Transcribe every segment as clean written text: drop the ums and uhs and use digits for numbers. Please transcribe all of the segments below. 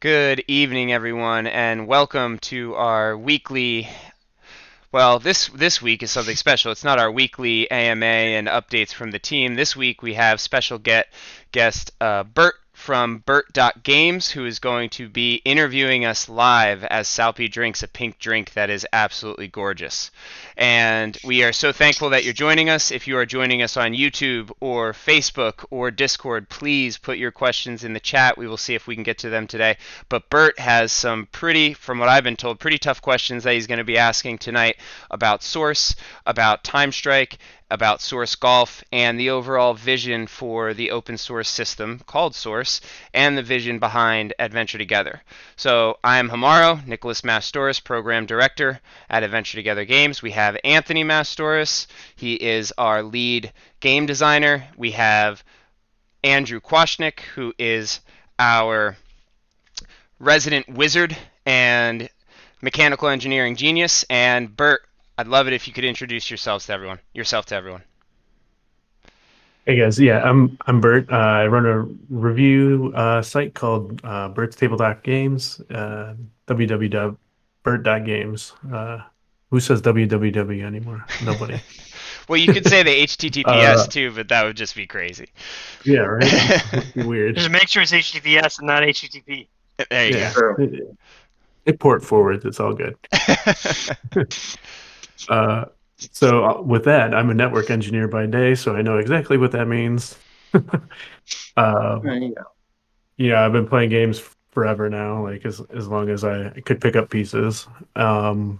Good evening, everyone, and welcome to our weekly. Well, this week is something special. It's not our weekly AMA and updates from the team. This week we have special guest Bert from Bert.Games, who is going to be interviewing us live as Salpy drinks a pink drink that is absolutely gorgeous. And we are so thankful that you're joining us. If you are joining us on YouTube or Facebook or Discord, please put your questions in the chat. We will see if we can get to them today. But Bert has some from what I've been told, pretty tough questions that he's going to be asking tonight about Source, about Time Strike, about Source Golf, and the overall vision for the open source system called Source, and the vision behind Adventure Together. So I'm Hamaro, Nicholas Mastoris, Program Director at Adventure Together Games. We have Anthony Mastoris. He is our lead game designer. We have Andrew Kwashnick, who is our resident wizard and mechanical engineering genius. And Bert, I'd love it if you could introduce yourself to everyone. Hey guys, yeah, I'm Bert. I run a review site called Bert's Tabletop Games, www.bert.games. Who says www anymore? Nobody. Well, you could say the HTTPS too, but that would just be crazy. Yeah, right. Weird. Just make sure it's HTTPS and not HTTP. There you Yeah, go. it port forwards. It's all good. So with that, I'm a network engineer by day, so I know exactly what that means. There you go. Yeah, I've been playing games forever now, like as long as I could pick up pieces. And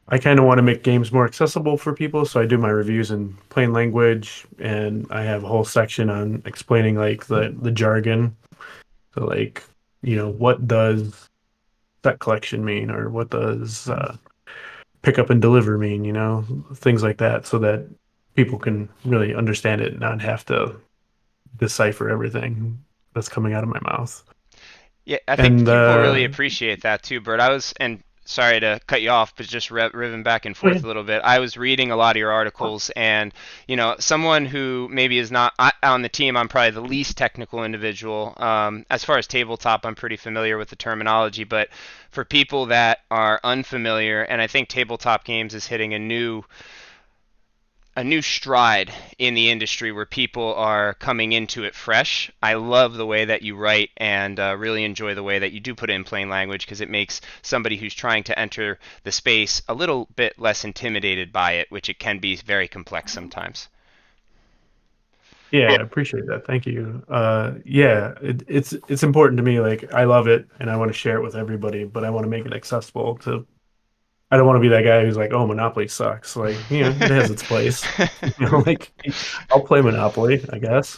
I kind of want to make games more accessible for people, so I do my reviews in plain language, and I have a whole section on explaining like the jargon. So like, what does set collection mean, or what does pick up and deliver mean, things like that, so that people can really understand it and not have to decipher everything that's coming out of my mouth. Yeah, I think And people really appreciate that too, Bert. And sorry to cut you off, but just ribbing back and oh, yeah. forth a little bit. I was reading a lot of your articles, and someone who maybe is not on the team, I'm probably the least technical individual. As far as tabletop, I'm pretty familiar with the terminology, but for people that are unfamiliar, and I think tabletop games is hitting a new stride in the industry where people are coming into it fresh. I love the way that you write, and really enjoy the way that you do put it in plain language, because it makes somebody who's trying to enter the space a little bit less intimidated by it, which it can be very complex sometimes. Yeah, I appreciate that. Thank you. Yeah, it's important to me. Like, I love it and I want to share it with everybody, but I want to make it accessible to. I don't want to be that guy who's like, "Oh, Monopoly sucks." Like, it has its place. Like, I'll play Monopoly, I guess.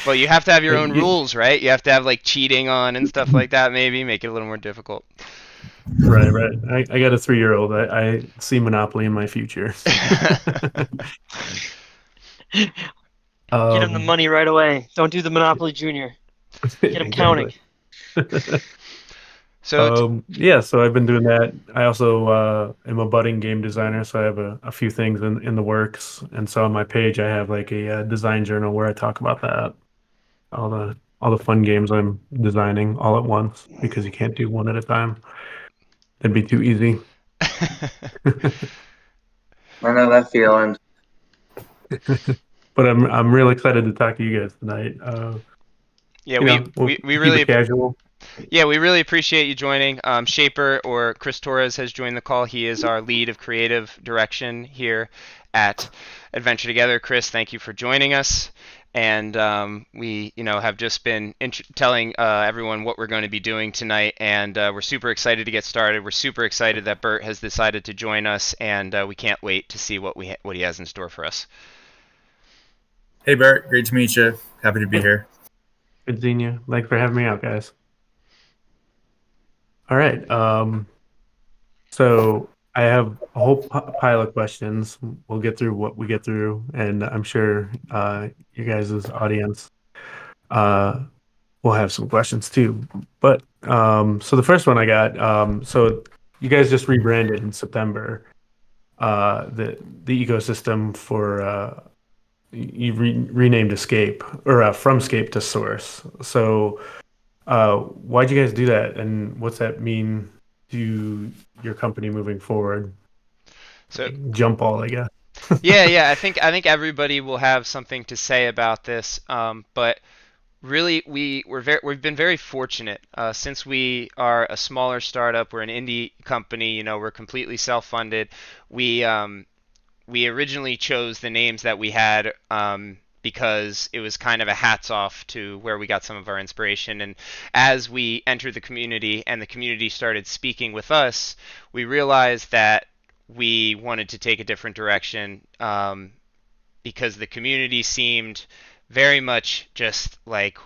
Well, you have to have your Like, own rules, right? You have to have like cheating on and stuff like that, maybe make it a little more difficult. right, right. I got a 3-year-old. I see Monopoly in my future. Get him the Um, money right away. Don't do the Monopoly Junior. Get him counting. exactly. So Yeah, so I've been doing that. I also am a budding game designer, so I have a few things in the works. And so on my page, I have like a, design journal where I talk about that, all the fun games I'm designing all at once, because you can't do one at a time. That'd be too easy. I know that feeling. But I'm real excited to talk to you guys tonight. yeah, We'll we keep really it casual. Yeah, we really appreciate you joining. Shaper, or Chris Torres, has joined the call. He is our lead of creative direction here at Adventure Together. Chris, thank you for joining us. And we, have just been telling everyone what we're going to be doing tonight, and we're super excited to get started. We're super excited that Bert has decided to join us, and we can't wait to see what he has in store for us. Hey Bert, great to meet you. Happy to be here. Good seeing you. Thanks for having me out, guys. All right. So I have a whole pile of questions. We'll get through what we get through, and I'm sure you guys' audience uh, will have some questions too. But so the first one I got, so you guys just rebranded in September, the ecosystem for you renamed Escape, or from Scape to Source. So Why'd you guys do that, and what's that mean to your company moving forward? So Jump all, I guess. yeah. I think everybody will have something to say about this. But really, we've been very fortunate since we are a smaller startup. We're an indie company. We're completely self-funded. We originally chose the names that we had because it was kind of a hats off to where we got some of our inspiration. And as we entered the community and the community started speaking with us, we realized that we wanted to take a different direction because the community seemed very much just like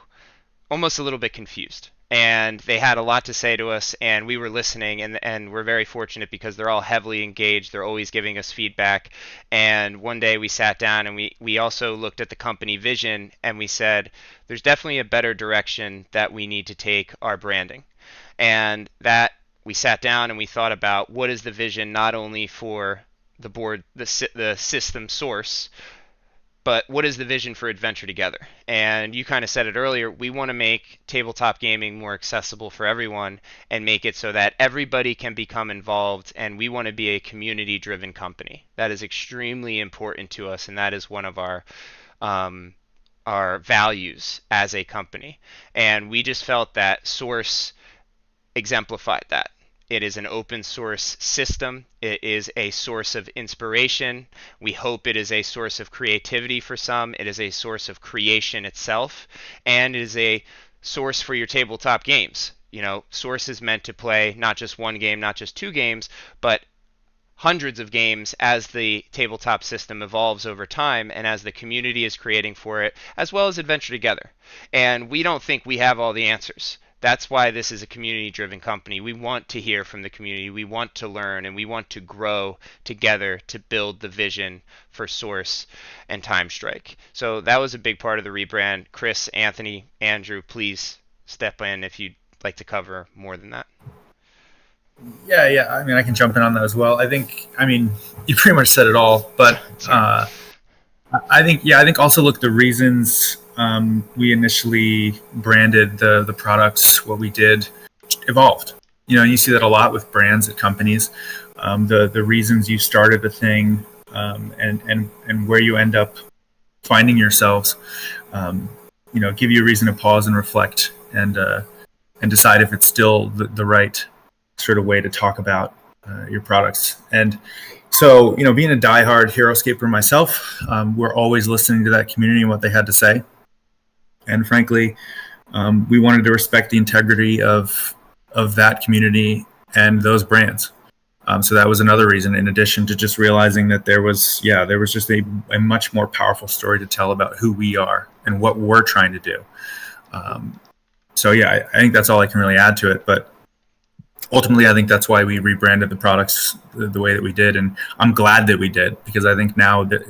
almost a little bit confused. And they had a lot to say to us, and we were listening, and we're very fortunate because they're all heavily engaged. They're always giving us feedback. And one day we sat down and we also looked at the company vision and we said, there's definitely a better direction that we need to take our branding. And that we sat down and we thought about what is the vision not only for the board, the system source, but what is the vision for Adventure Together? And you kind of said it earlier, we want to make tabletop gaming more accessible for everyone and make it so that everybody can become involved, and we want to be a community-driven company. That is extremely important to us, and that is one of our values as a company. And we just felt that Source exemplified that. It is an open source system. It is a source of inspiration. We hope it is a source of creativity for some. It is a source of creation itself. And it is a source for your tabletop games. Source is meant to play not just one game, not just two games, but hundreds of games as the tabletop system evolves over time and as the community is creating for it, as well as Adventure Together. And we don't think we have all the answers. That's why this is a community-driven company. We want to hear from the community. We want to learn, and we want to grow together to build the vision for Source and Time Strike. So that was a big part of the rebrand. Chris, Anthony, Andrew, please step in if you'd like to cover more than that. Yeah. I mean, I can jump in on that as well. I mean, you pretty much said it all. But I think also look, the reasons we initially branded the products, what we did, evolved. And you see that a lot with brands at companies. The reasons you started the thing and where you end up finding yourselves, give you a reason to pause and reflect and decide if it's still the right sort of way to talk about your products. And so, being a diehard HeroScaper myself, we're always listening to that community and what they had to say. And frankly, we wanted to respect the integrity of that community and those brands. So that was another reason, in addition to just realizing that there was just a much more powerful story to tell about who we are and what we're trying to do. I think that's all I can really add to it. But ultimately, I think that's why we rebranded the products the way that we did. And I'm glad that we did, because I think now that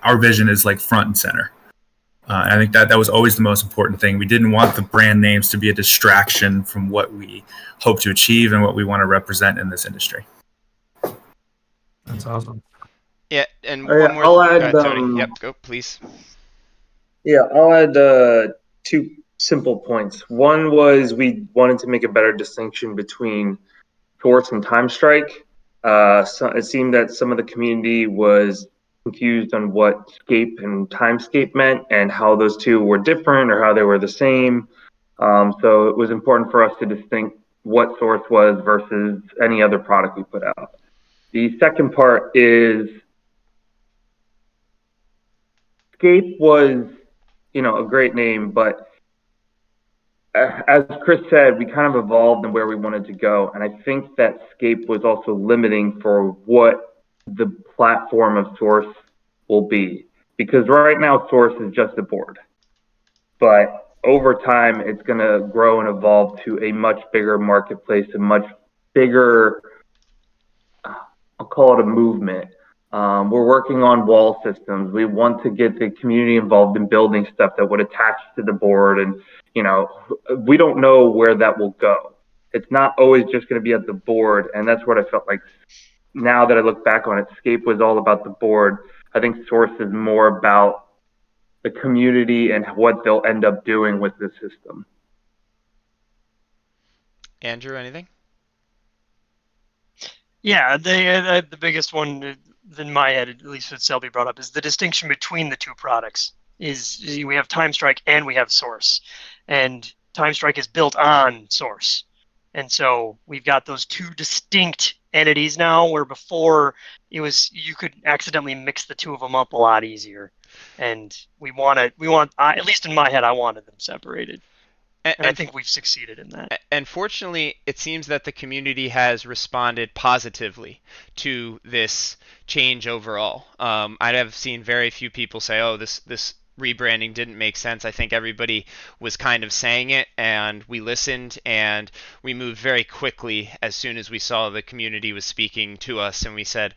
our vision is like front and center. I think that was always the most important thing. We didn't want the brand names to be a distraction from what we hope to achieve and what we want to represent in this industry. That's awesome. Yeah, and one more. I'll add, Tony. Yep, go, please. Yeah, I'll add two simple points. One was we wanted to make a better distinction between Source and Time Strike. So it seemed that some of the community was confused on what scape and timescape meant and how those two were different or how they were the same. So it was important for us to distinguish what Source was versus any other product we put out. The second part is Scape was, a great name, but as Chris said, we kind of evolved in where we wanted to go. And I think that Scape was also limiting for what the platform of Source will be. Because right now, Source is just a board. But over time, it's going to grow and evolve to a much bigger marketplace, a much bigger, I'll call it a movement. We're working on wall systems. We want to get the community involved in building stuff that would attach to the board. And, we don't know where that will go. It's not always just going to be at the board. And that's what I felt like now that I look back on it. Scape was all about the board. I think Source is more about the community and what they'll end up doing with the system. Andrew, anything? Yeah, the biggest one in my head, at least what Selby brought up, is the distinction between the two products. Is we have Time Strike and we have Source, and Time Strike is built on Source, and so we've got those two distinct entities now. Where before it was you could accidentally mix the two of them up a lot easier, and we want at least in my head I wanted them separated, and I think we've succeeded in that. And fortunately, it seems that the community has responded positively to this change overall. I have seen very few people say, "Oh, this rebranding didn't make sense." I think everybody was kind of saying it, and we listened, and we moved very quickly as soon as we saw the community was speaking to us, and we said,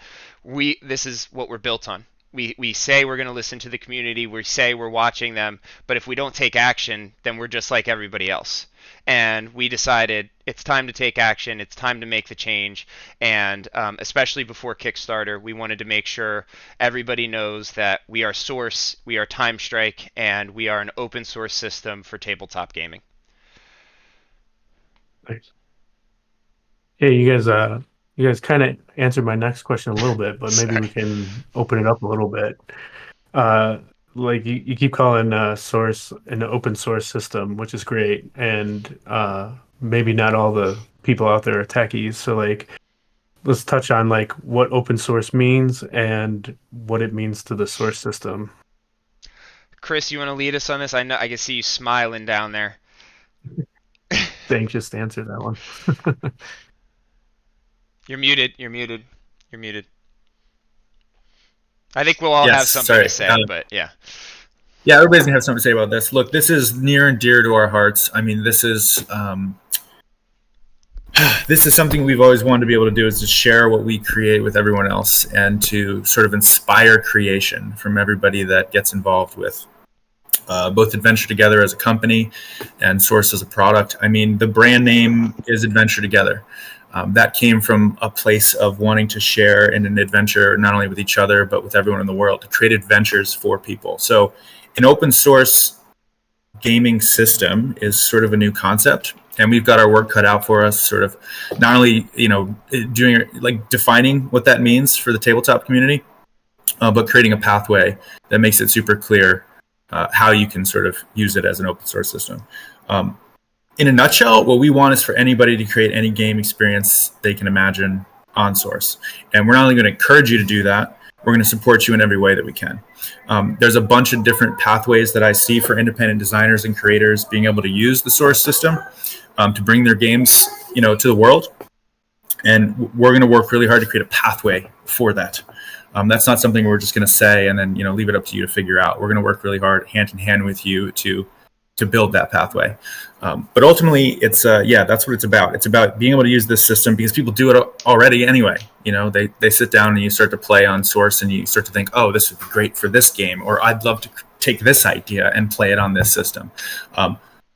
this is what we're built on. We say we're going to listen to the community, we say we're watching them, but if we don't take action, then we're just like everybody else. And we decided it's time to take action, it's time to make the change, and especially before Kickstarter, we wanted to make sure everybody knows that we are Source, we are Time Strike, and we are an open source system for tabletop gaming. Thanks. Yeah, you guys kind of answered my next question a little bit, but maybe we can open it up a little bit. Like you keep calling Source an open source system, which is great, and maybe not all the people out there are techies. So like, let's touch on like what open source means and what it means to the Source system. Chris, you want to lead us on this? I know I can see you smiling down there. Anxious to answer that one. You're muted. You're muted. You're muted. I think we'll all have something to say, but yeah. Yeah, everybody's gonna have something to say about this. Look, this is near and dear to our hearts. I mean, this is something we've always wanted to be able to do, is to share what we create with everyone else and to sort of inspire creation from everybody that gets involved with both Adventure Together as a company and Source as a product. I mean, the brand name is Adventure Together. That came from a place of wanting to share in an adventure, not only with each other, but with everyone in the world, to create adventures for people. So an open source gaming system is sort of a new concept, and we've got our work cut out for us, sort of not only, doing like defining what that means for the tabletop community, but creating a pathway that makes it super clear how you can sort of use it as an open source system. In a nutshell, what we want is for anybody to create any game experience they can imagine on Source. And we're not only going to encourage you to do that, we're going to support you in every way that we can. There's a bunch of different pathways that I see for independent designers and creators being able to use the Source system to bring their games, to the world. And we're going to work really hard to create a pathway for that. That's not something we're just going to say and then, leave it up to you to figure out. We're going to work really hard, hand in hand with you to build that pathway. But ultimately, it's that's what it's about. It's about being able to use this system because people do it already anyway. They sit down and you start to play on Source and you start to think, oh, this would be great for this game, or I'd love to take this idea and play it on this system.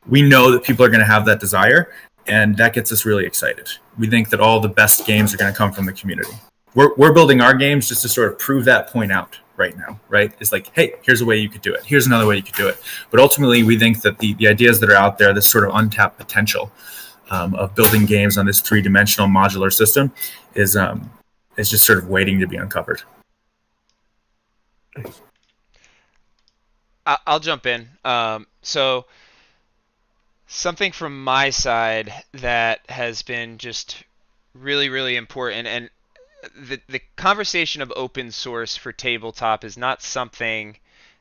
We know that people are going to have that desire, and that gets us really excited. We think that all the best games are going to come from the community. We're building our games just to sort of prove that point out right now, right? It's like, hey, here's a way you could do it. Here's another way you could do it. But ultimately, we think that the ideas that are out there, this sort of untapped potential of building games on this three-dimensional modular system is just sort of waiting to be uncovered. I'll jump in. So something from my side that has been just really, really important, and the conversation of open source for tabletop is not something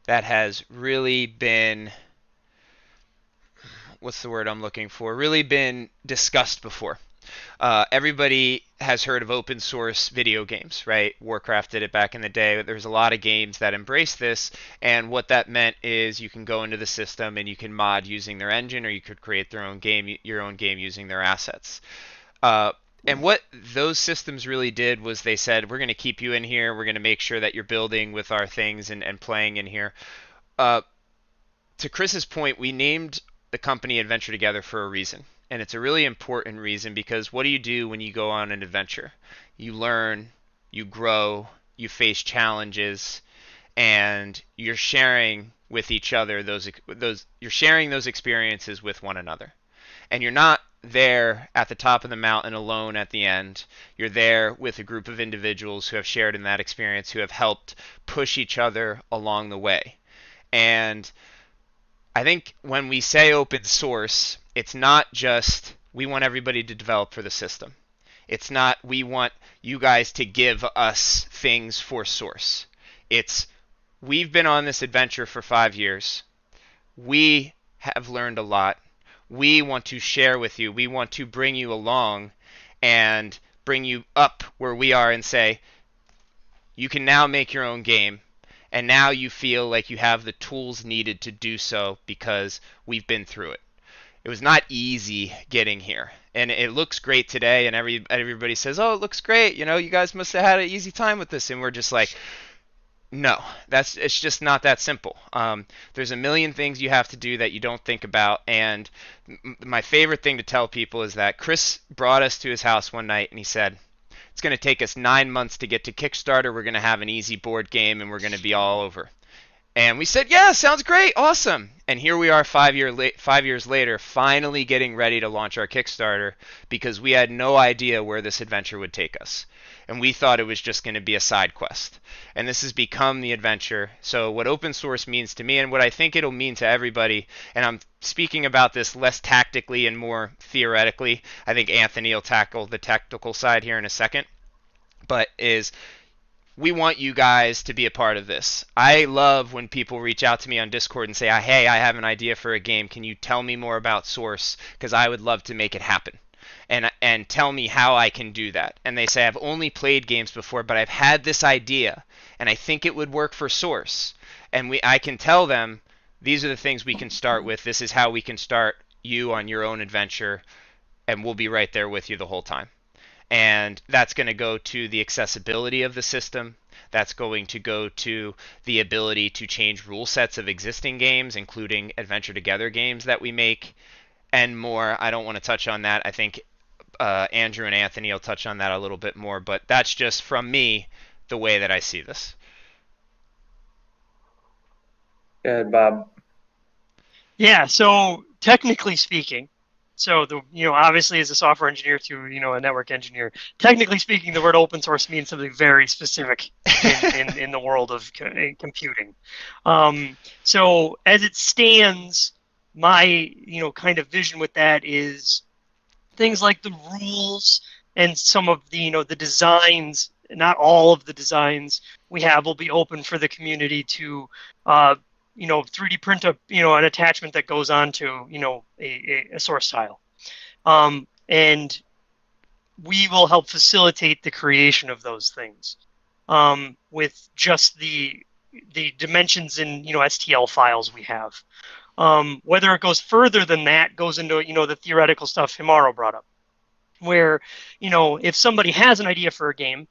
that has really been, what's the word I'm looking for, really been discussed before. Everybody has heard of open source video games, right? Warcraft did it back in the day. There's a lot of games that embrace this, and what that meant is you can go into the system and you can mod using their engine, or you could create your own game using their assets. And what those systems really did was they said, we're going to keep you in here. We're going to make sure that you're building with our things and playing in here. To Chris's point, we named the company Adventure Together for a reason. And it's a really important reason because what do you do when you go on an adventure? You learn, you grow, you face challenges, and you're sharing with each other you're sharing those experiences with one another. And you're not there at the top of the mountain alone at the end. You're there with a group of individuals who have shared in that experience, who have helped push each other along the way. And I think when we say open source, it's not just we want everybody to develop for the system. It's not we want you guys to give us things for source. It's we've been on this adventure for 5 years. We have learned a lot. We want to share with you. We want to bring you along and bring you up where we are and say, you can now make your own game. And now you feel like you have the tools needed to do so because we've been through it. It was not easy getting here. And it looks great today, and everybody says, oh, it looks great. You know, you guys must have had an easy time with this. And we're just like, no, it's just not that simple. There's a million things you have to do that you don't think about. And my favorite thing to tell people is that Chris brought us to his house one night, and he said, it's going to take us 9 months to get to Kickstarter. We're going to have an easy board game, and we're going to be all over. And we said, yeah, sounds great, awesome. And here we are 5 years later, finally getting ready to launch our Kickstarter because we had no idea where this adventure would take us. And we thought it was just going to be a side quest. And this has become the adventure. So what open source means to me, and what I think it'll mean to everybody, and I'm speaking about this less tactically and more theoretically. I think Anthony will tackle the technical side here in a second. But is we want you guys to be a part of this. I love when people reach out to me on Discord and say, hey, I have an idea for a game. Can you tell me more about Source? Because I would love to make it happen. And tell me how I can do that. And they say, I've only played games before, but I've had this idea, and I think it would work for Source. And I can tell them, these are the things we can start with. This is how we can start you on your own adventure, and we'll be right there with you the whole time. And that's going to go to the accessibility of the system. That's going to go to the ability to change rule sets of existing games, including Adventure Together games that we make, and more. I don't want to touch on that. I think Andrew and Anthony will touch on that a little bit more, but that's just from me the way that I see this. Go ahead, Bob. Yeah, so technically speaking, obviously as a software engineer to, a network engineer, technically speaking, the word open source means something very specific in the world of computing. So as it stands, my, kind of vision with that is things like the rules and some of the, the designs, not all of the designs we have will be open for the community to, 3D print an attachment that goes onto, a source tile. And we will help facilitate the creation of those things with just the dimensions in, STL files we have. Whether it goes further than that goes into, the theoretical stuff Himaro brought up, where, if somebody has an idea for a game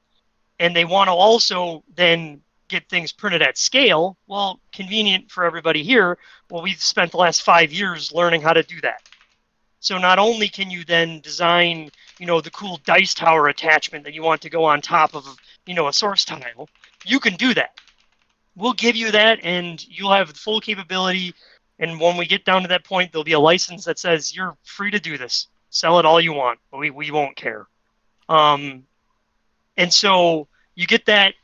and they want to also then get things printed at scale, well, convenient for everybody here. Well, we've spent the last 5 years learning how to do that. So not only can you then design, the cool dice tower attachment that you want to go on top of, a source tile, you can do that. We'll give you that, and you'll have full capability. And when we get down to that point, there'll be a license that says you're free to do this. Sell it all you want, but we won't care. And so you get that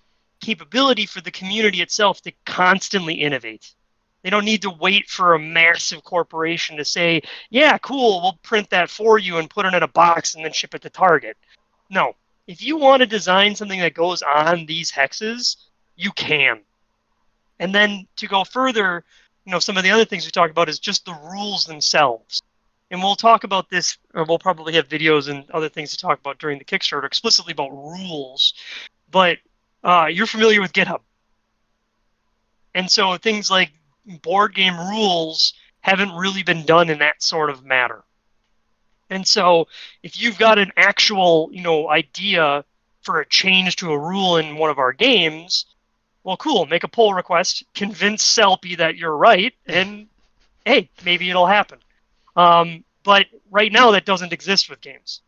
capability for the community itself to constantly innovate. They don't need to wait for a massive corporation to say, yeah, cool, we'll print that for you and put it in a box and then ship it to Target. No. If you want to design something that goes on these hexes, you can. And then to go further, some of the other things we talk about is just the rules themselves. And we'll talk about this, or we'll probably have videos and other things to talk about during the Kickstarter explicitly about rules. But you're familiar with GitHub. And so things like board game rules haven't really been done in that sort of matter. And so if you've got an actual, idea for a change to a rule in one of our games, well, cool, make a pull request, convince Selpy that you're right, and hey, maybe it'll happen. But right now that doesn't exist with games.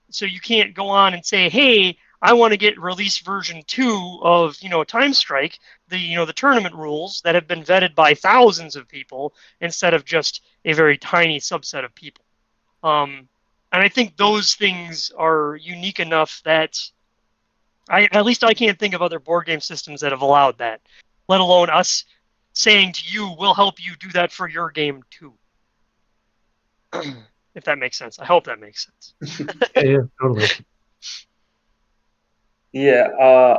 So you can't go on and say, hey, I want to get release version 2 of, Time Strike, the tournament rules that have been vetted by thousands of people instead of just a very tiny subset of people. And I think those things are unique enough that at least I can't think of other board game systems that have allowed that, let alone us saying to you, we'll help you do that for your game too. If that makes sense. I hope that makes sense. Yeah, totally. Yeah,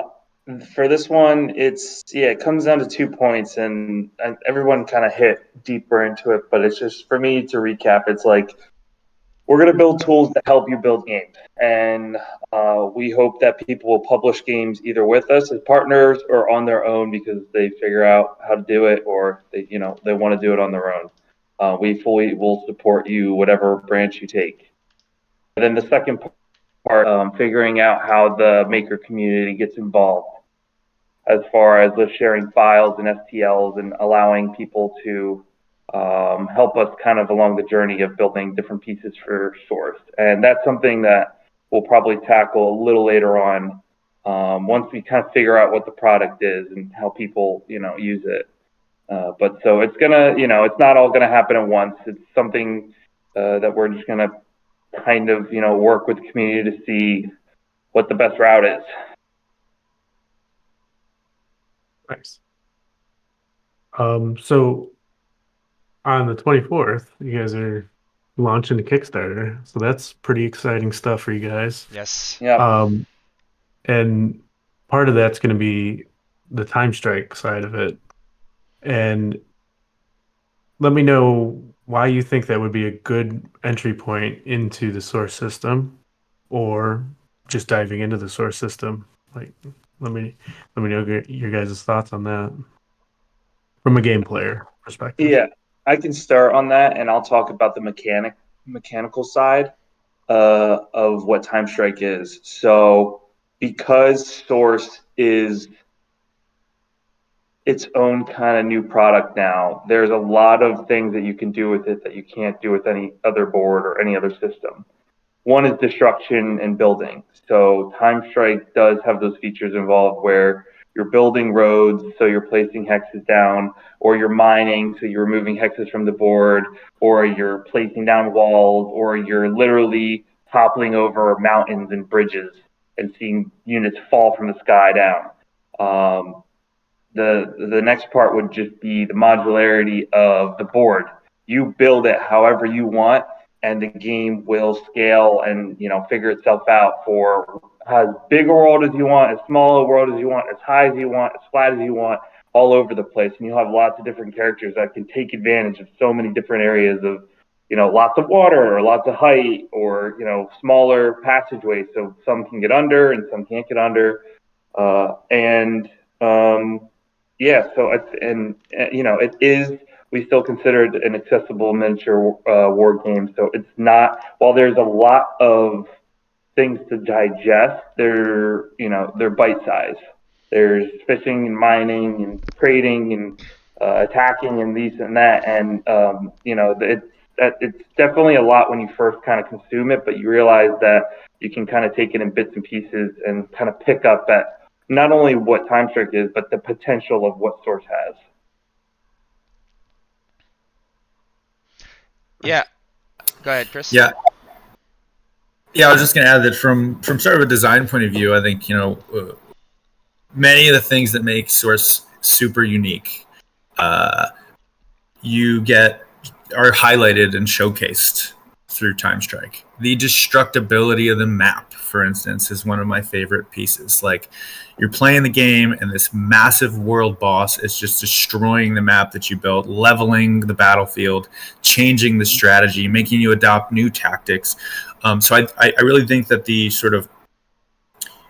for this one, it comes down to 2 points, and everyone kind of hit deeper into it, but it's just, for me to recap, it's like, we're going to build tools that help you build games, and we hope that people will publish games either with us as partners or on their own because they figure out how to do it, or they want to do it on their own. We fully will support you, whatever branch you take. And then the second part, figuring out how the maker community gets involved as far as the sharing files and STLs and allowing people to help us kind of along the journey of building different pieces for Source. And that's something that we'll probably tackle a little later on once we kind of figure out what the product is and how people, use it. But so it's gonna, it's not all gonna happen at once. It's something that we're just gonna kind of, work with the community to see what the best route is. Nice. So on the 24th, you guys are launching the Kickstarter, so that's pretty exciting stuff for you guys. Yes. Yeah. And part of that's going to be the Time Strike side of it. And let me know why you think that would be a good entry point into the Source system, or just diving into the Source system. Like, let me know your guys' thoughts on that from a game player perspective. Yeah, I can start on that, and I'll talk about the mechanical side of what Time Strike is. So, because Source is its own kind of new product now, there's a lot of things that you can do with it that you can't do with any other board or any other system. One is destruction and building. So Time Strike does have those features involved where you're building roads, so you're placing hexes down, or you're mining, so you're removing hexes from the board, or you're placing down walls, or you're literally toppling over mountains and bridges and seeing units fall from the sky down. The next part would just be the modularity of the board. You build it however you want, and the game will scale and figure itself out for as big a world as you want, as small a world as you want, as high as you want, as flat as you want, all over the place. And you'll have lots of different characters that can take advantage of so many different areas of, lots of water or lots of height or, smaller passageways. So some can get under and some can't get under. It is, we still consider it an accessible miniature war game. So it's not, while there's a lot of things to digest, they're bite size. There's fishing and mining and trading and attacking and these and that. And, it's definitely a lot when you first kind of consume it, but you realize that you can kind of take it in bits and pieces and kind of pick up at not only what Time Strike is, but the potential of what Source has. Yeah. Go ahead, Chris. Yeah, I was just going to add that from sort of a design point of view, I think, many of the things that make Source super unique, are highlighted and showcased through Time Strike. The destructibility of the map, for instance, is one of my favorite pieces. Like, you're playing the game and this massive world boss is just destroying the map that you built, leveling the battlefield, changing the strategy, making you adopt new tactics. So I really think that the sort of,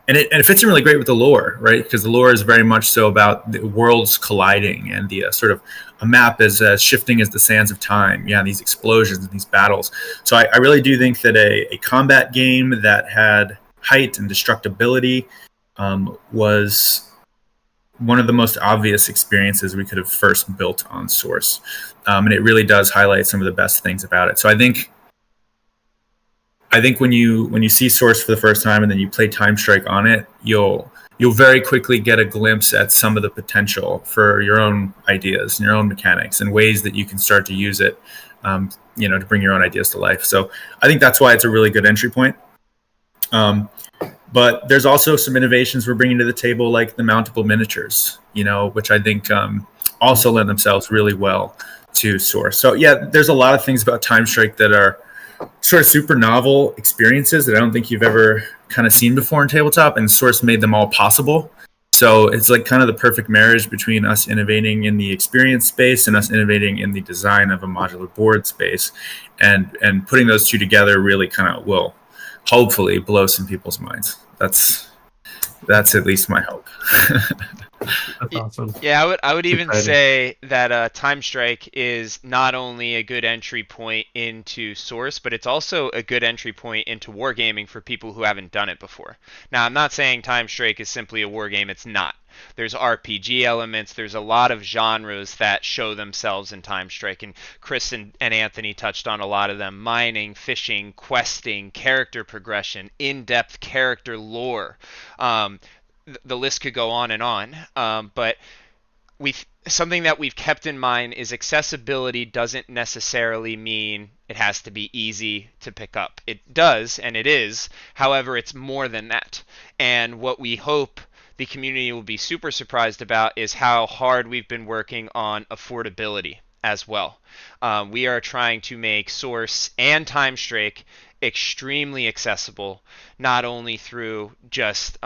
and it fits in really great with the lore, right? Because the lore is very much so about the worlds colliding and the sort of a map as shifting as the sands of time. Yeah, these explosions and these battles. So I really do think that a combat game that had height and destructibility was one of the most obvious experiences we could have first built on Source. And it really does highlight some of the best things about it. So I think when you see Source for the first time and then you play Time Strike on it, you'll very quickly get a glimpse at some of the potential for your own ideas and your own mechanics and ways that you can start to use it to bring your own ideas to life. So I think that's why it's a really good entry point. But there's also some innovations we're bringing to the table, like the mountable miniatures, which I think also lend themselves really well to Source. So yeah, there's a lot of things about Time Strike that are sort of super novel experiences that I don't think you've ever kind of seen before in tabletop, and Source made them all possible. So it's like kind of the perfect marriage between us innovating in the experience space and us innovating in the design of a modular board space, and putting those two together really kind of will hopefully blow some people's minds. That's at least my hope. That's awesome. Yeah, I would even exciting. say that Time Strike is not only a good entry point into Source, but it's also a good entry point into wargaming for people who haven't done it before. Now, I'm not saying Time Strike is simply a wargame. It's not. There's RPG elements. There's a lot of genres that show themselves in Time Strike, and Chris and Anthony touched on a lot of them: mining, fishing, questing, character progression, in-depth character lore. The list could go on and on, but something that we've kept in mind is accessibility doesn't necessarily mean it has to be easy to pick up. It does, and it is. However, it's more than that. And what we hope the community will be super surprised about is how hard we've been working on affordability as well. We are trying to make Source and Time Strike extremely accessible, not only through just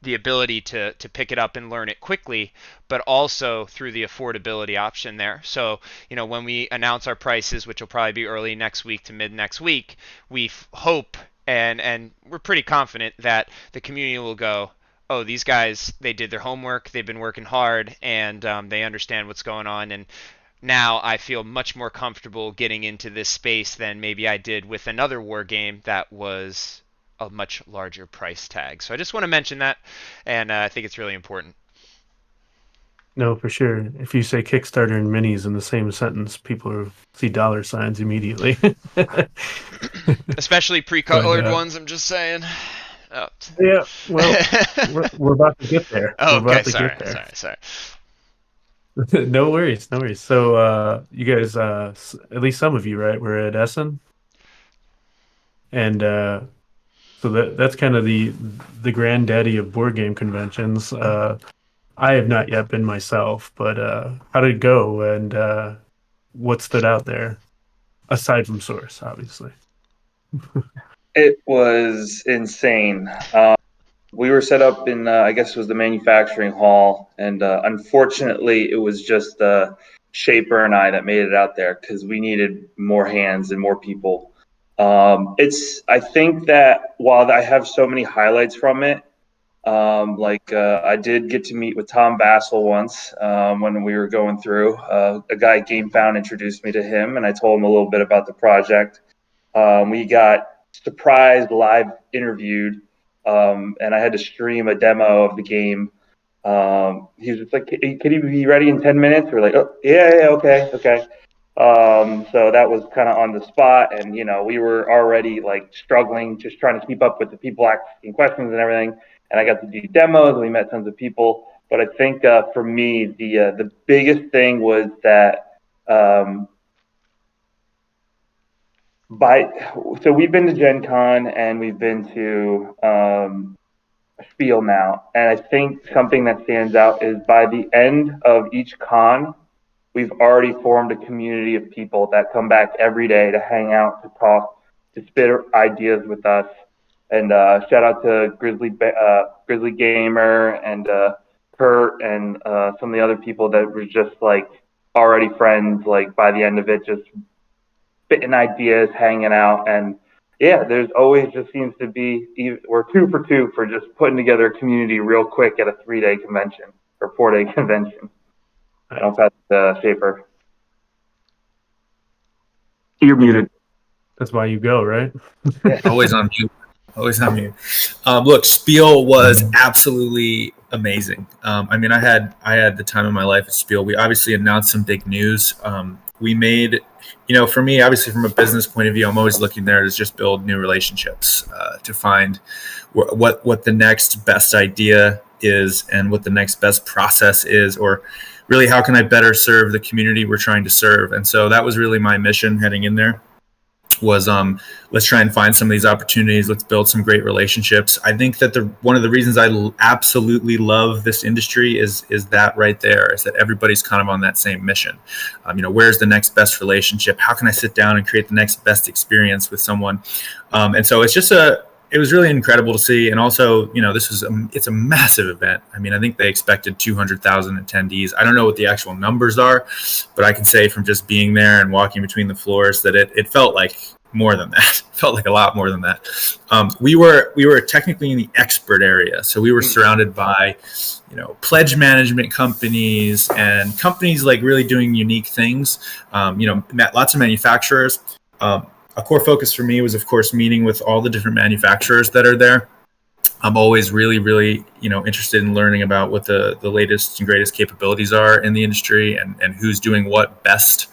the ability to pick it up and learn it quickly, but also through the affordability option there. So, when we announce our prices, which will probably be early next week to mid next week, we hope and we're pretty confident that the community will go, oh, these guys, they did their homework, they've been working hard, and they understand what's going on. And now I feel much more comfortable getting into this space than maybe I did with another war game that was a much larger price tag. So I just want to mention that, and I think it's really important. No, for sure. If you say Kickstarter and minis in the same sentence, people see dollar signs immediately. Especially pre-colored ones, I'm just saying. Oh. Yeah, well, we're about to get there. Oh, we're about okay, to get there. Sorry. No worries. So, you guys, at least some of you, right, were at Essen? And so that's kind of the granddaddy of board game conventions. I have not yet been myself, but how did it go, and what stood out there, aside from Source, obviously? It was insane. We were set up in, I guess it was the manufacturing hall, and unfortunately, it was just Shaper and I that made it out there because we needed more hands and more people. I think that while I have so many highlights from it, I did get to meet with Tom Bassel once when we were going through. A guy at GameFound introduced me to him, and I told him a little bit about the project. We got surprise live interviewed, and I had to stream a demo of the game. He was just like, "Could he be ready in 10 minutes?" We're like, "Oh, yeah, okay." So that was kind of on the spot, and we were already like struggling, just trying to keep up with the people asking questions and everything. And I got to do demos, and we met tons of people. But I think for me, the biggest thing was that so we've been to Gen Con and we've been to Spiel now, and I think something that stands out is by the end of each con, we've already formed a community of people that come back every day to hang out, to talk, to spit ideas with us. And shout out to Grizzly Gamer and Kurt and some of the other people that were just like already friends. Like by the end of it, just spitting ideas, hanging out, and yeah, there's always just seems to be we're 2 for 2 for just putting together a community real quick at a 3-day convention or 4-day convention. I don't know if that's Shaper. You're muted. That's why you go, right? Always on mute. Look, Spiel was absolutely amazing. I mean, I had the time of my life at Spiel. We obviously announced some big news. We made, for me, obviously from a business point of view, I'm always looking there to just build new relationships, to find what the next best idea is and what the next best process is, or really how can I better serve the community we're trying to serve. And so that was really my mission heading in there, was let's try and find some of these opportunities. Let's build some great relationships. I think that one of the reasons I absolutely love this industry is that right there, is that everybody's kind of on that same mission. Where's the next best relationship? How can I sit down and create the next best experience with someone? And so it was really incredible to see. And also, it's a massive event. I mean, I think they expected 200,000 attendees. I don't know what the actual numbers are, but I can say from just being there and walking between the floors that it felt like more than that. It felt like a lot more than that. We were technically in the expert area. So we were surrounded by, pledge management companies and companies like really doing unique things. Lots of manufacturers. A core focus for me was, of course, meeting with all the different manufacturers that are there. I'm always really, really, interested in learning about what the latest and greatest capabilities are in the industry and who's doing what best.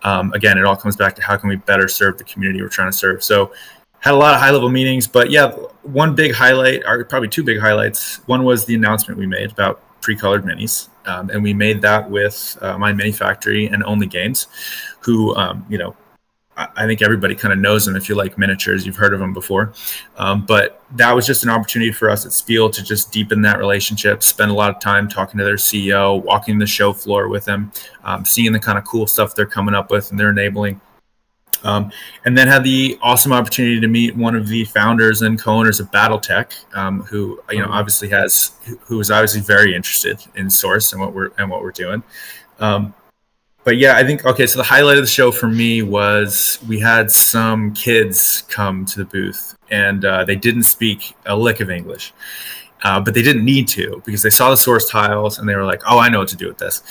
Again, it all comes back to how can we better serve the community we're trying to serve. So had a lot of high-level meetings, but yeah, one big highlight, or probably two big highlights. One was the announcement we made about pre-colored minis, and we made that with Mind Mini Factory and Only Games, who, I think everybody kind of knows them. If you like miniatures, you've heard of them before. But that was just an opportunity for us at Spiel to just deepen that relationship, spend a lot of time talking to their CEO, walking the show floor with them, seeing the kind of cool stuff they're coming up with and they're enabling. And then had the awesome opportunity to meet one of the founders and co-owners of BattleTech, who was obviously very interested in Source and what we're doing. But yeah, I think, so the highlight of the show for me was we had some kids come to the booth and they didn't speak a lick of English, but they didn't need to because they saw the Source tiles and they were like, oh, I know what to do with this.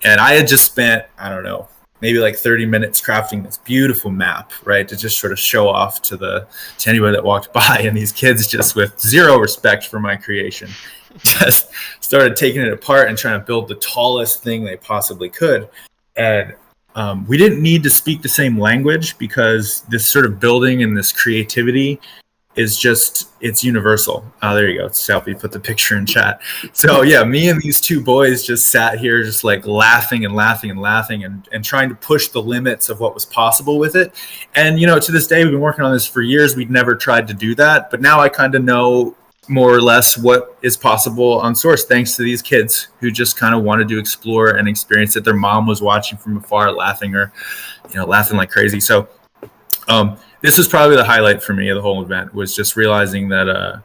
And I had just spent, I don't know, maybe like 30 minutes crafting this beautiful map, right, to just sort of show off to anybody that walked by. And these kids, just with zero respect for my creation, just started taking it apart and trying to build the tallest thing they possibly could. And we didn't need to speak the same language because this sort of building and this creativity is it's universal. Oh, there you go. Selfie put the picture in chat. So yeah, me and these two boys just sat here just like laughing and trying to push the limits of what was possible with it. And, to this day, we've been working on this for years. We'd never tried to do that, but now I kind of know more or less what is possible on Source thanks to these kids who just kind of wanted to explore and experience it. Their mom was watching from afar, laughing like crazy. So this was probably the highlight for me of the whole event, was just realizing that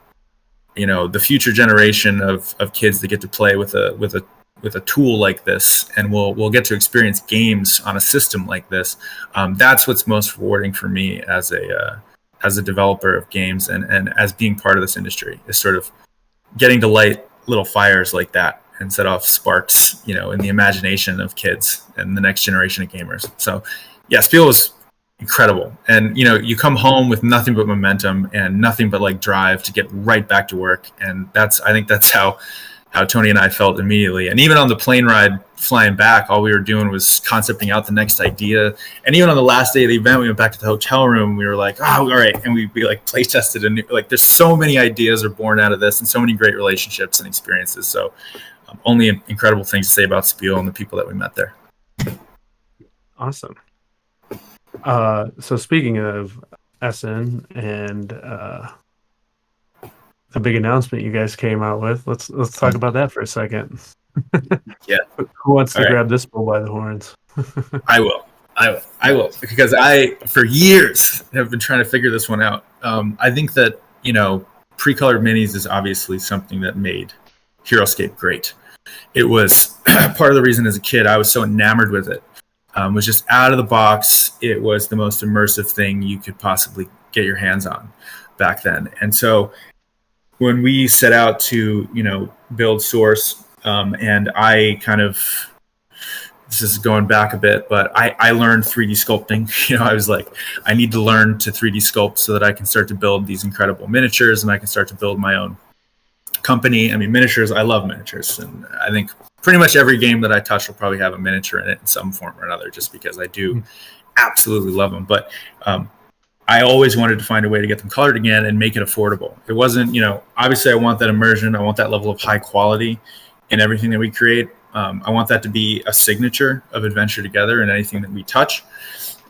the future generation of kids that get to play with a tool like this, and we'll get to experience games on a system like this. That's what's most rewarding for me as a developer of games and as being part of this industry, is sort of getting to light little fires like that and set off sparks, in the imagination of kids and the next generation of gamers. So yeah, Spiel was incredible. And, you come home with nothing but momentum and nothing but like drive to get right back to work. And I think that's how Tony and I felt immediately. And even on the plane ride flying back, all we were doing was concepting out the next idea. And even on the last day of the event, we went back to the hotel room and we were like, oh, all right. And we like play tested and there's so many ideas are born out of this and so many great relationships and experiences. So only incredible things to say about Spiel and the people that we met there. Awesome. So speaking of Essen and the big announcement you guys came out with, let's talk about that for a second. Yeah. Who wants to grab this bull by the horns? I will, because I, for years, have been trying to figure this one out. I think that, pre-colored minis is obviously something that made HeroScape great. It was part of the reason as a kid I was so enamored with it. Was just out of the box. It was the most immersive thing you could possibly get your hands on back then. And so when we set out to, build Source, and I kind of, this is going back a bit, but I learned 3D sculpting. I was like, I need to learn to 3D sculpt so that I can start to build these incredible miniatures and I can start to build my own company. I mean, miniatures, I love miniatures. And I think pretty much every game that I touch will probably have a miniature in it in some form or another, just because I do absolutely love them. But I always wanted to find a way to get them colored again and make it affordable. It wasn't, obviously I want that immersion. I want that level of high quality in everything that we create. I want that to be a signature of Adventure Together in anything that we touch.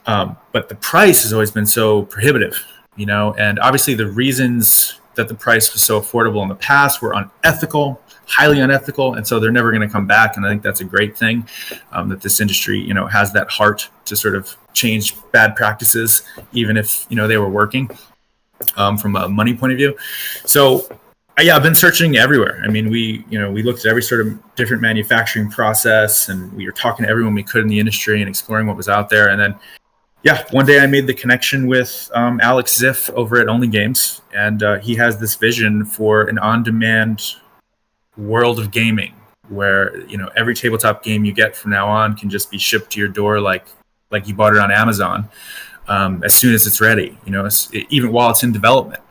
But the price has always been so prohibitive, and obviously the reasons that the price was so affordable in the past were unethical, highly unethical, and so they're never going to come back. And I think that's a great thing, that this industry, has that heart to sort of change bad practices, even if, they were working from a money point of view. So I've been searching everywhere. I mean, we looked at every sort of different manufacturing process, and we were talking to everyone we could in the industry and exploring what was out there. And then, one day I made the connection with Alex Ziff over at Only Games, and he has this vision for an on-demand world of gaming where, every tabletop game you get from now on can just be shipped to your door like you bought it on Amazon as soon as it's ready, even while it's in development.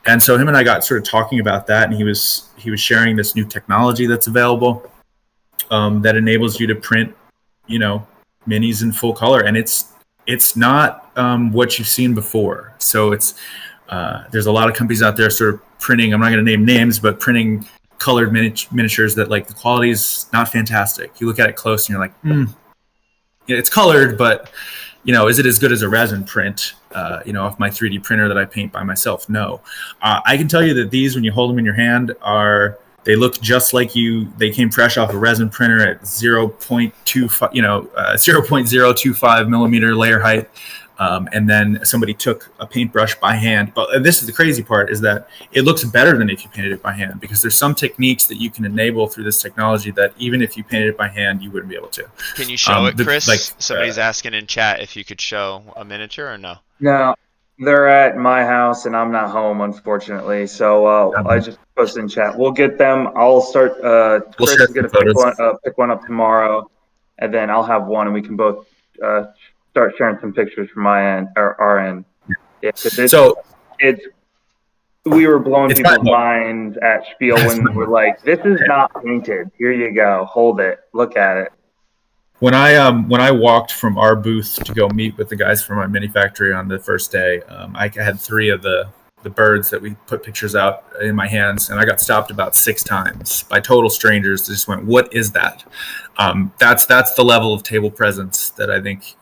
And so him and I got sort of talking about that, and he was sharing this new technology that's available that enables you to print, minis in full color, and it's not what you've seen before. So it's there's a lot of companies out there sort of printing. I'm not going to name names, but printing colored miniatures that the quality is not fantastic. You look at it close and you're like, it's colored, but is it as good as a resin print? Off my 3D printer that I paint by myself? No. I can tell you that these, when you hold them in your hand, they look just like they came fresh off a resin printer at 0.25, 0.025 millimeter layer height. And then somebody took a paintbrush by hand. But this is the crazy part, is that it looks better than if you painted it by hand, because there's some techniques that you can enable through this technology that even if you painted it by hand, you wouldn't be able to. Can you show it, Chris? Somebody's asking in chat if you could show a miniature or no? No, they're at my house and I'm not home, unfortunately. So I just posted in chat. We'll get them. I'll start. Chris is going to pick one up tomorrow, and then I'll have one, and we can both start sharing some pictures from my end or our end. Yeah, we were blowing people's minds at Spiel when we're like, "This is not painted. Here you go. Hold it. Look at it." When I walked from our booth to go meet with the guys from my mini factory on the first day, I had 3 of the birds that we put pictures out in my hands, and I got stopped about 6 times by total strangers that just went, "What is that?" That's the level of table presence that I think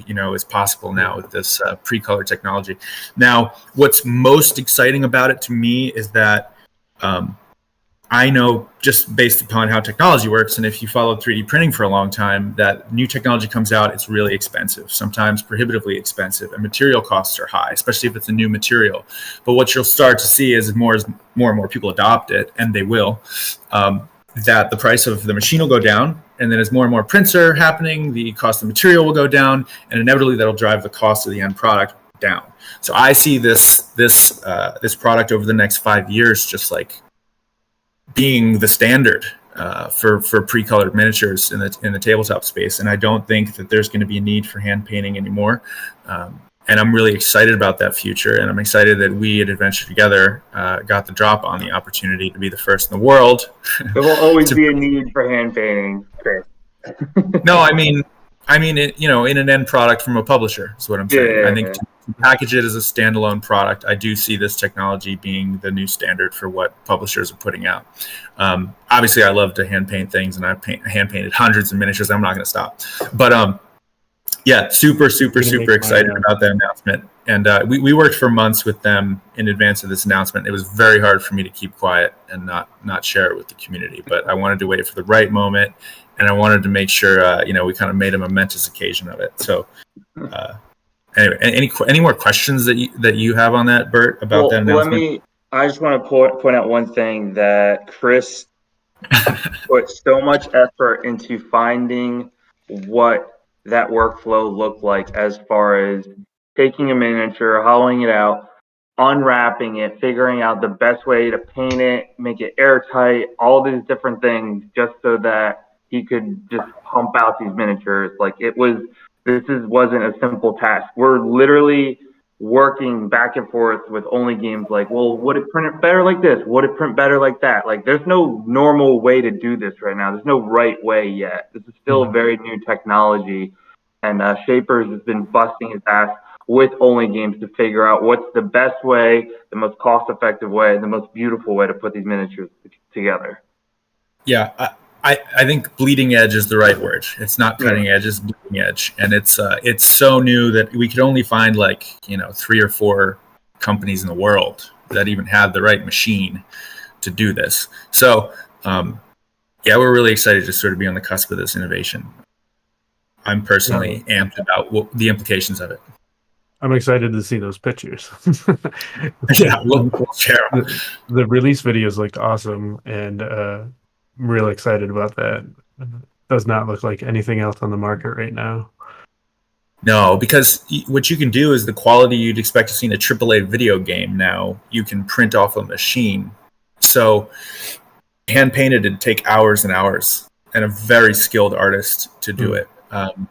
is possible now with this pre-color technology. Now, what's most exciting about it to me is that I know, just based upon how technology works, and if you followed 3D printing for a long time, that new technology comes out, it's really expensive, sometimes prohibitively expensive, and material costs are high, especially if it's a new material. But what you'll start to see is more and more people adopt it, and they will, that the price of the machine will go down, and then as more and more prints are happening, the cost of material will go down, and inevitably that'll drive the cost of the end product down. So I see this product over the next 5 years just being the standard for pre-colored miniatures in the tabletop space, and I don't think that there's going to be a need for hand painting anymore. And I'm really excited about that future, and I'm excited that we at Adventure Together got the drop on the opportunity to be the first in the world. There will always be a need for hand painting, Chris. No, I mean, in an end product from a publisher is what I'm saying. I think to package it as a standalone product, I do see this technology being the new standard for what publishers are putting out. Obviously, I love to hand paint things, and I've hand painted hundreds of miniatures. I'm not going to stop. But super excited about that announcement. And we worked for months with them in advance of this announcement. It was very hard for me to keep quiet and not share it with the community. But I wanted to wait for the right moment, and I wanted to make sure we kind of made a momentous occasion of it. So anyway, any more questions that you have on that, Bert, about that announcement? I just want to point out one thing, that Chris put so much effort into finding what that workflow looked like, as far as taking a miniature, hollowing it out, unwrapping it, figuring out the best way to paint it, make it airtight, all these different things, just so that he could just pump out these miniatures. Wasn't a simple task. We're literally working back and forth with Only Games, would it print better like this? Would it print better like that? There's no normal way to do this right now. There's no right way yet. This is still a very new technology, and Shapers has been busting his ass with Only Games to figure out what's the best way, the most cost-effective way, and the most beautiful way to put these miniatures together. Yeah, I think bleeding edge is the right word. It's not cutting edge, it's bleeding edge. And it's so new that we could only find 3 or 4 companies in the world that even have the right machine to do this. So we're really excited to sort of be on the cusp of this innovation. I'm personally amped about the implications of it. I'm excited to see those pictures. Yeah, we'll share them. The release videos looked awesome, and I'm really excited about that. Does not look like anything else on the market right now. No, because what you can do is the quality you'd expect to see in a AAA video game now, you can print off a machine. So hand painted, it'd take hours and hours and a very skilled artist to do it.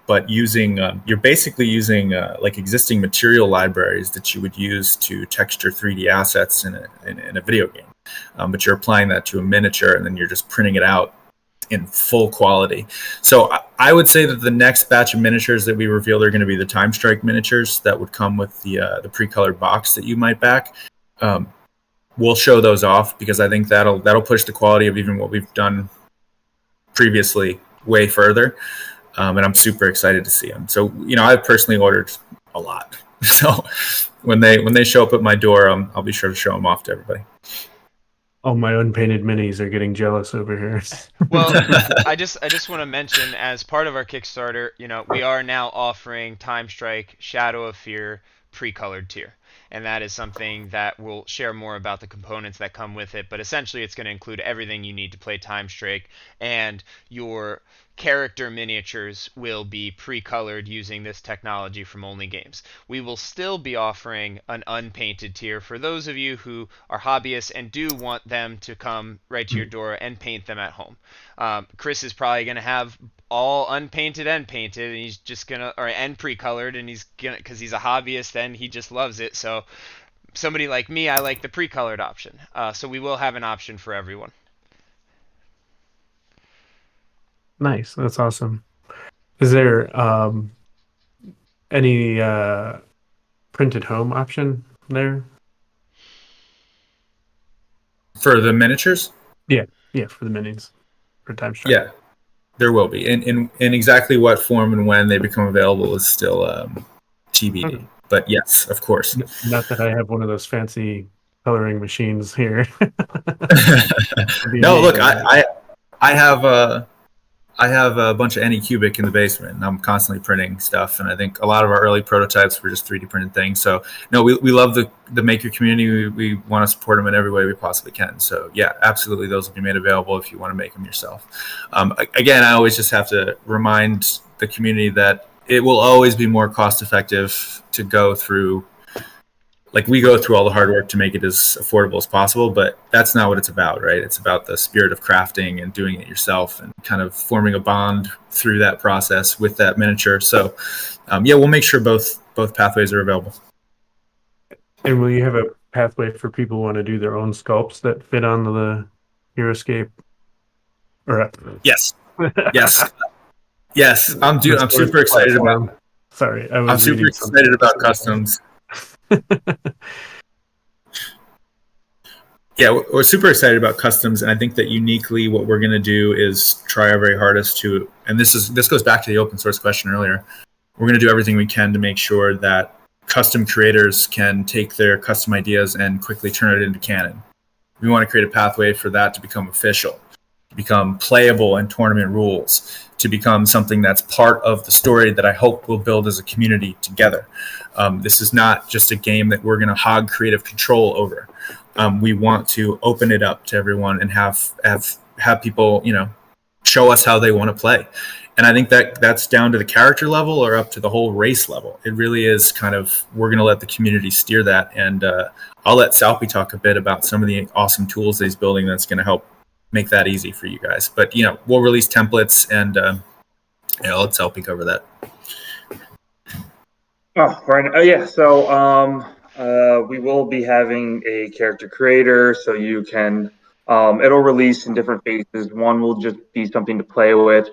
But you're basically using existing material libraries that you would use to texture 3D assets in a video game. But you're applying that to a miniature, and then you're just printing it out in full quality. So I would say that the next batch of miniatures that we revealed are going to be the Time Strike miniatures that would come with the pre-colored box that you might back. We'll show those off because I think that'll push the quality of even what we've done previously way further. And I'm super excited to see them. So, I've personally ordered a lot. So when they show up at my door, I'll be sure to show them off to everybody. Oh, my unpainted minis are getting jealous over here. Well, I just want to mention, as part of our Kickstarter, we are now offering Time Strike Shadow of Fear pre-colored tier. And that is something that we'll share more about the components that come with it. But essentially, it's going to include everything you need to play Time Strike, and your character miniatures will be pre-colored using this technology from Only Games. We will still be offering an unpainted tier for those of you who are hobbyists and do want them to come right to your door and paint them at home. Chris is probably going to have all unpainted and painted, and he's just gonna, and pre-colored, and he's gonna, because he's a hobbyist and he just loves it. So somebody like me, I like the pre-colored option. So we will have an option for everyone. Nice, that's awesome. Is there any printed home option there? For the miniatures? Yeah, for the minis for Time Strike. Yeah, there will be. In exactly what form and when they become available is still TBD. Okay. But yes, of course. Not that I have one of those fancy coloring machines here. No, look, I have a bunch of Anycubic in the basement, and I'm constantly printing stuff. And I think a lot of our early prototypes were just 3D printed things. So no, we love the maker community. We want to support them in every way we possibly can. So yeah, absolutely, those will be made available if you want to make them yourself. Again, I always just have to remind the community that it will always be more cost effective to go through. We go through all the hard work to make it as affordable as possible, but that's not what it's about, right? It's about the spirit of crafting and doing it yourself and kind of forming a bond through that process with that miniature. So, we'll make sure both pathways are available. And will you have a pathway for people who want to do their own sculpts that fit onto the HeroScape? Yes. Yes. I'm super excited about. Sorry, I'm super excited about customs. Yeah, we're super excited about customs, and I think that uniquely what we're going to do is try our very hardest to, and this goes back to the open source question earlier, we're going to do everything we can to make sure that custom creators can take their custom ideas and quickly turn it into canon. We want to create a pathway for that to become official, to become playable in tournament rules, to become something that's part of the story that I hope we'll build as a community together. This is not just a game that we're going to hog creative control over. We want to open it up to everyone and have people, show us how they want to play. And I think that's down to the character level or up to the whole race level. It really is kind of, we're going to let the community steer that. And I'll let Salpy talk a bit about some of the awesome tools that he's building that's going to help make that easy for you guys. But, we'll release templates and let Salpy cover that. Oh, right. Oh, yeah. So we will be having a character creator, so you can. It'll release in different phases. One will just be something to play with,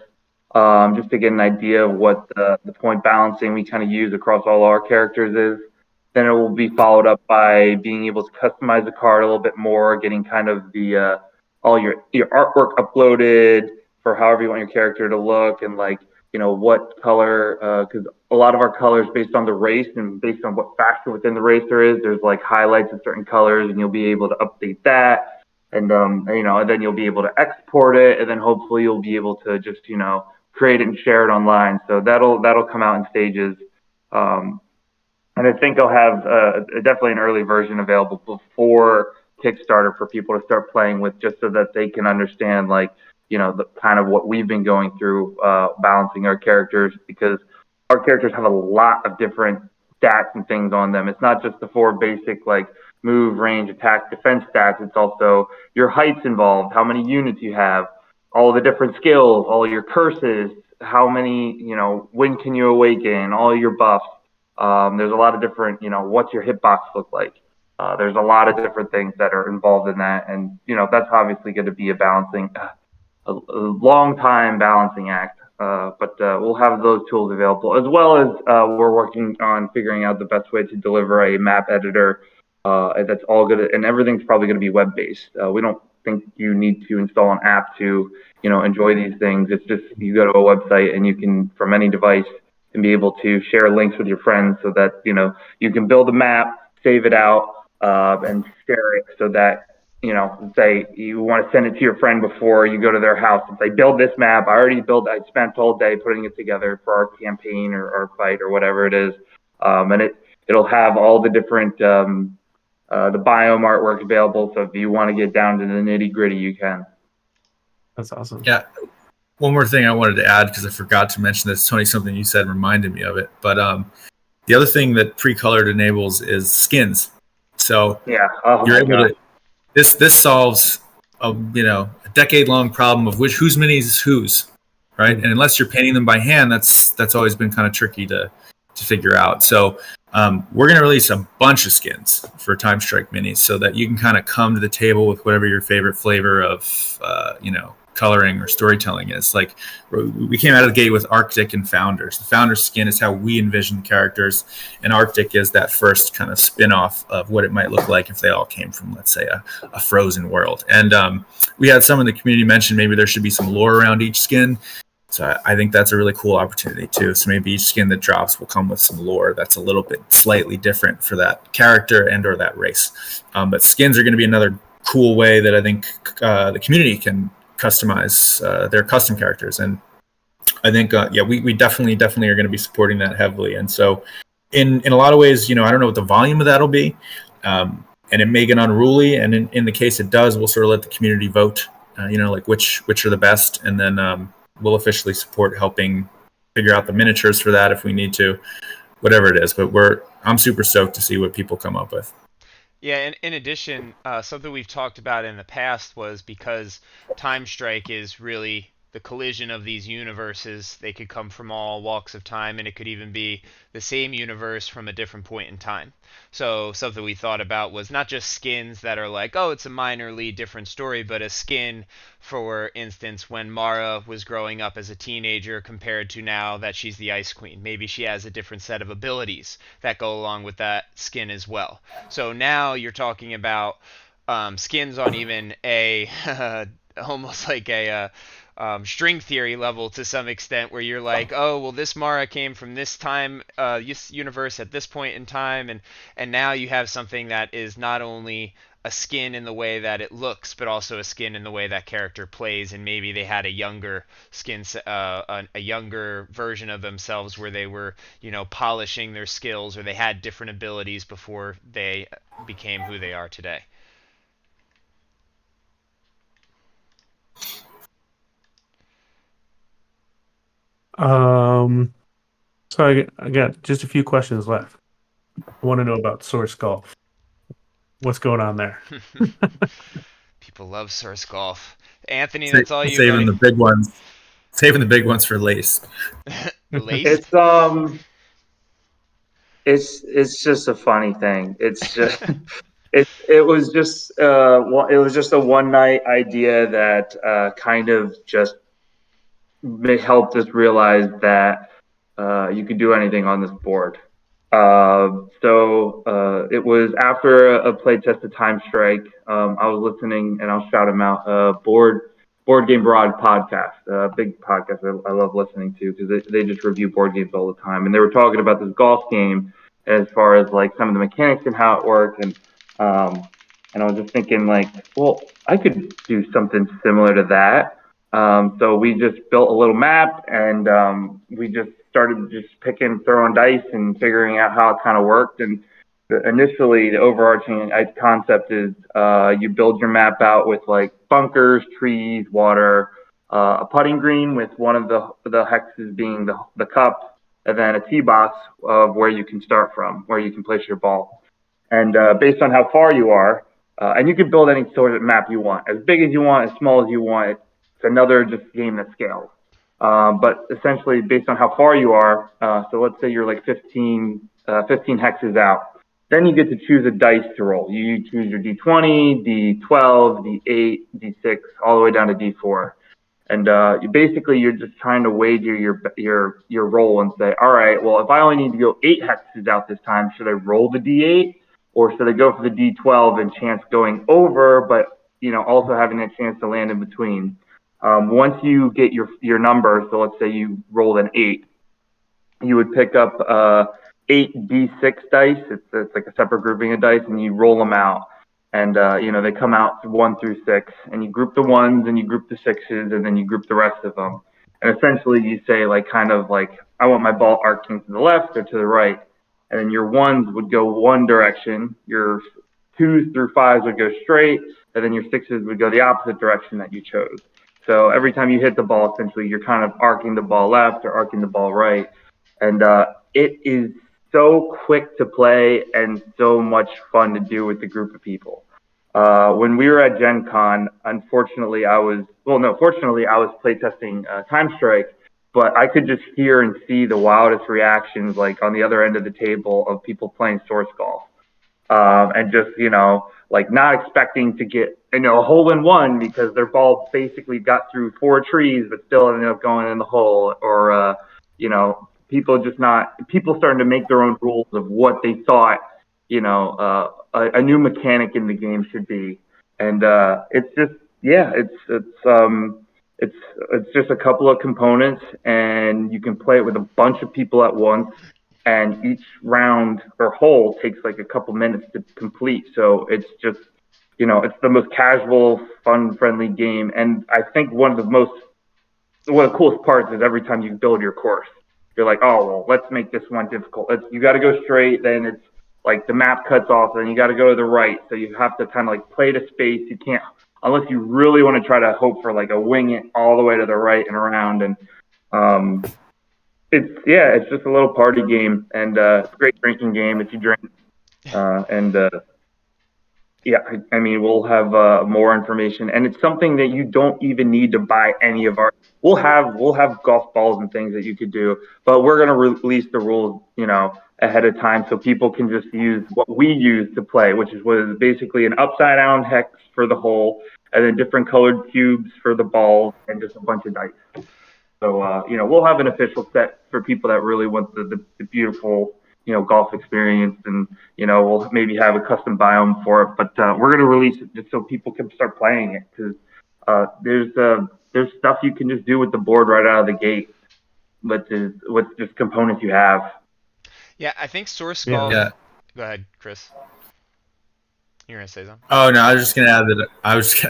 just to get an idea of what the point balancing we kind of use across all our characters is. Then it will be followed up by being able to customize the card a little bit more, getting kind of the all your artwork uploaded for however you want your character to look, and like, you know, what color, because a lot of our colors based on the race and based on what faction within the race there is, there's like highlights of certain colors, and you'll be able to update that. And, you know, and then you'll be able to export it, and then hopefully you'll be able to just, you know, create it and share it online. So that'll come out in stages. And I think I'll have definitely an early version available before Kickstarter for people to start playing with, just so that they can understand, like, you know, the kind of what we've been going through, balancing our characters, because our characters have a lot of different stats and things on them. It's not just the 4 basic, like, move, range, attack, defense stats. It's also your heights involved, how many units you have, all the different skills, all your curses, how many, you know, when can you awaken, all your buffs. There's a lot of different, you know, what's your hitbox look like? There's a lot of different things that are involved in that. And, you know, that's obviously going to be a long time balancing act. But we'll have those tools available, as well as we're working on figuring out the best way to deliver a map editor that's all good, and everything's probably going to be web-based. We don't think you need to install an app to, you know, enjoy these things. It's just you go to a website and you can, from any device, and be able to share links with your friends, so that, you know, you can build a map, save it out, and share it, so that, you know, say you want to send it to your friend before you go to their house and say, build this map. I spent all day putting it together for our campaign or our fight or whatever it is. And it'll have all the different, the biome artwork available. So if you want to get down to the nitty gritty, you can. That's awesome. Yeah. One more thing I wanted to add, because I forgot to mention this, Tony, something you said reminded me of it. But the other thing that pre-colored enables is skins. So yeah, you're able to. This solves a decade-long problem of whose minis is whose, right? And unless you're painting them by hand, that's always been kind of tricky to figure out. So we're going to release a bunch of skins for Time Strike minis, so that you can kind of come to the table with whatever your favorite flavor of coloring or storytelling is. Like, we came out of the gate with Arctic and Founders. The Founders skin is how we envision the characters, and Arctic is that first kind of spin-off of what it might look like if they all came from, let's say, a frozen world. And we had some in the community mention maybe there should be some lore around each skin. So I think that's a really cool opportunity too. So maybe each skin that drops will come with some lore that's a little bit slightly different for that character and or that race. But skins are going to be another cool way that I think the community can customize their custom characters. And I think we definitely are going to be supporting that heavily. And so in a lot of ways, I don't know what the volume of that'll be, and it may get unruly, and in the case it does, we'll sort of let the community vote, like which are the best, and then we'll officially support helping figure out the miniatures for that if we need to, whatever it is. But I'm super stoked to see what people come up with. Yeah, and in addition, something we've talked about in the past was, because Time Strike is really the collision of these universes, they could come from all walks of time, and it could even be the same universe from a different point in time. So something we thought about was not just skins that are like, oh, it's a minorly different story, but a skin, for instance, when Mara was growing up as a teenager compared to now that she's the Ice Queen. Maybe she has a different set of abilities that go along with that skin as well. So now you're talking about skins on even a almost like a string theory level to some extent, where you're like, oh, well, this Mara came from this time, this universe at this point in time, and now you have something that is not only a skin in the way that it looks, but also a skin in the way that character plays. And maybe they had a younger skin, a younger version of themselves where they were, polishing their skills, or they had different abilities before they became who they are today. So I got just a few questions left. I want to know about Source Golf. What's going on there? People love Source Golf. Anthony, that's all you. Saving the big ones. Saving the big ones for Laced. Laced? It's just a funny thing. It's just it was just a one night idea that kind of just helped us realize that you could do anything on this board. So it was after a play test of Time Strike. I was listening, and I'll shout him out. Board Board Game Broad podcast, a big podcast I love listening to because they just review board games all the time. And they were talking about this golf game as far as like some of the mechanics and how it worked. And I was just thinking like, well, I could do something similar to that. So we just built a little map and we just started just throwing dice and figuring out how it kind of worked. And initially, the overarching concept is you build your map out with like bunkers, trees, water, a putting green with one of the hexes being the cup, and then a tee box of where you can start from, where you can place your ball. And based on how far you are, and you can build any sort of map you want, as big as you want, as small as you want. It's another just game that scales. But essentially, based on how far you are, so let's say you're like 15 hexes out. Then you get to choose a dice to roll. You choose your D20, D12, D8, D6, all the way down to D4. And you're just trying to wager your roll and say, all right, well, if I only need to go 8 hexes out this time, should I roll the D8 or should I go for the D12 and chance going over, but also having a chance to land in between? Once you get your number, so let's say you rolled an 8, you would pick up 8 D6 dice. It's like a separate grouping of dice, and you roll them out. And, they come out 1 through 6, and you group the 1s and you group the 6s, and then you group the rest of them. And essentially you say like, kind of like, I want my ball arcing to the left or to the right. And then your 1s would go one direction, your 2s through 5s would go straight, and then your 6s would go the opposite direction that you chose. So every time you hit the ball, essentially you're kind of arcing the ball left or arcing the ball right. And it is so quick to play and so much fun to do with the group of people. When we were at Gen Con, fortunately I was playtesting Time Strike, but I could just hear and see the wildest reactions like on the other end of the table of people playing Source Golf. And just, like not expecting to get, a hole in one because their ball basically got through 4 trees but still ended up going in the hole, or, people starting to make their own rules of what they thought, a new mechanic in the game should be. And it's just, it's just a couple of components, and you can play it with a bunch of people at once. And each round or hole takes like a couple minutes to complete. So it's just, it's the most casual, fun, friendly game. And I think one of the coolest parts is every time you build your course, you're like, oh, well, let's make this one difficult. You got to go straight. Then it's like the map cuts off, and you got to go to the right. So you have to kind of like play to space. You can't, unless you really want to try to hope for like a wing it all the way to the right and around. And it's just a little party game, and it's a great drinking game if you drink. We'll have more information, and it's something that you don't even need to buy any of our. We'll have golf balls and things that you could do, but we're gonna release the rules, ahead of time, so people can just use what we use to play, which was basically an upside down hex for the hole, and then different colored cubes for the balls, and just a bunch of dice. So, we'll have an official set for people that really want the beautiful, golf experience, and, we'll maybe have a custom biome for it, but we're going to release it just so people can start playing it, because there's stuff you can just do with the board right out of the gate, with just components you have. Yeah, I think Source Golf. Yeah. Go ahead, Chris. You're gonna say something? Oh no, I was just gonna add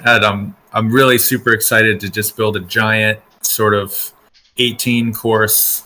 that I'm really super excited to just build a giant sort of 18 course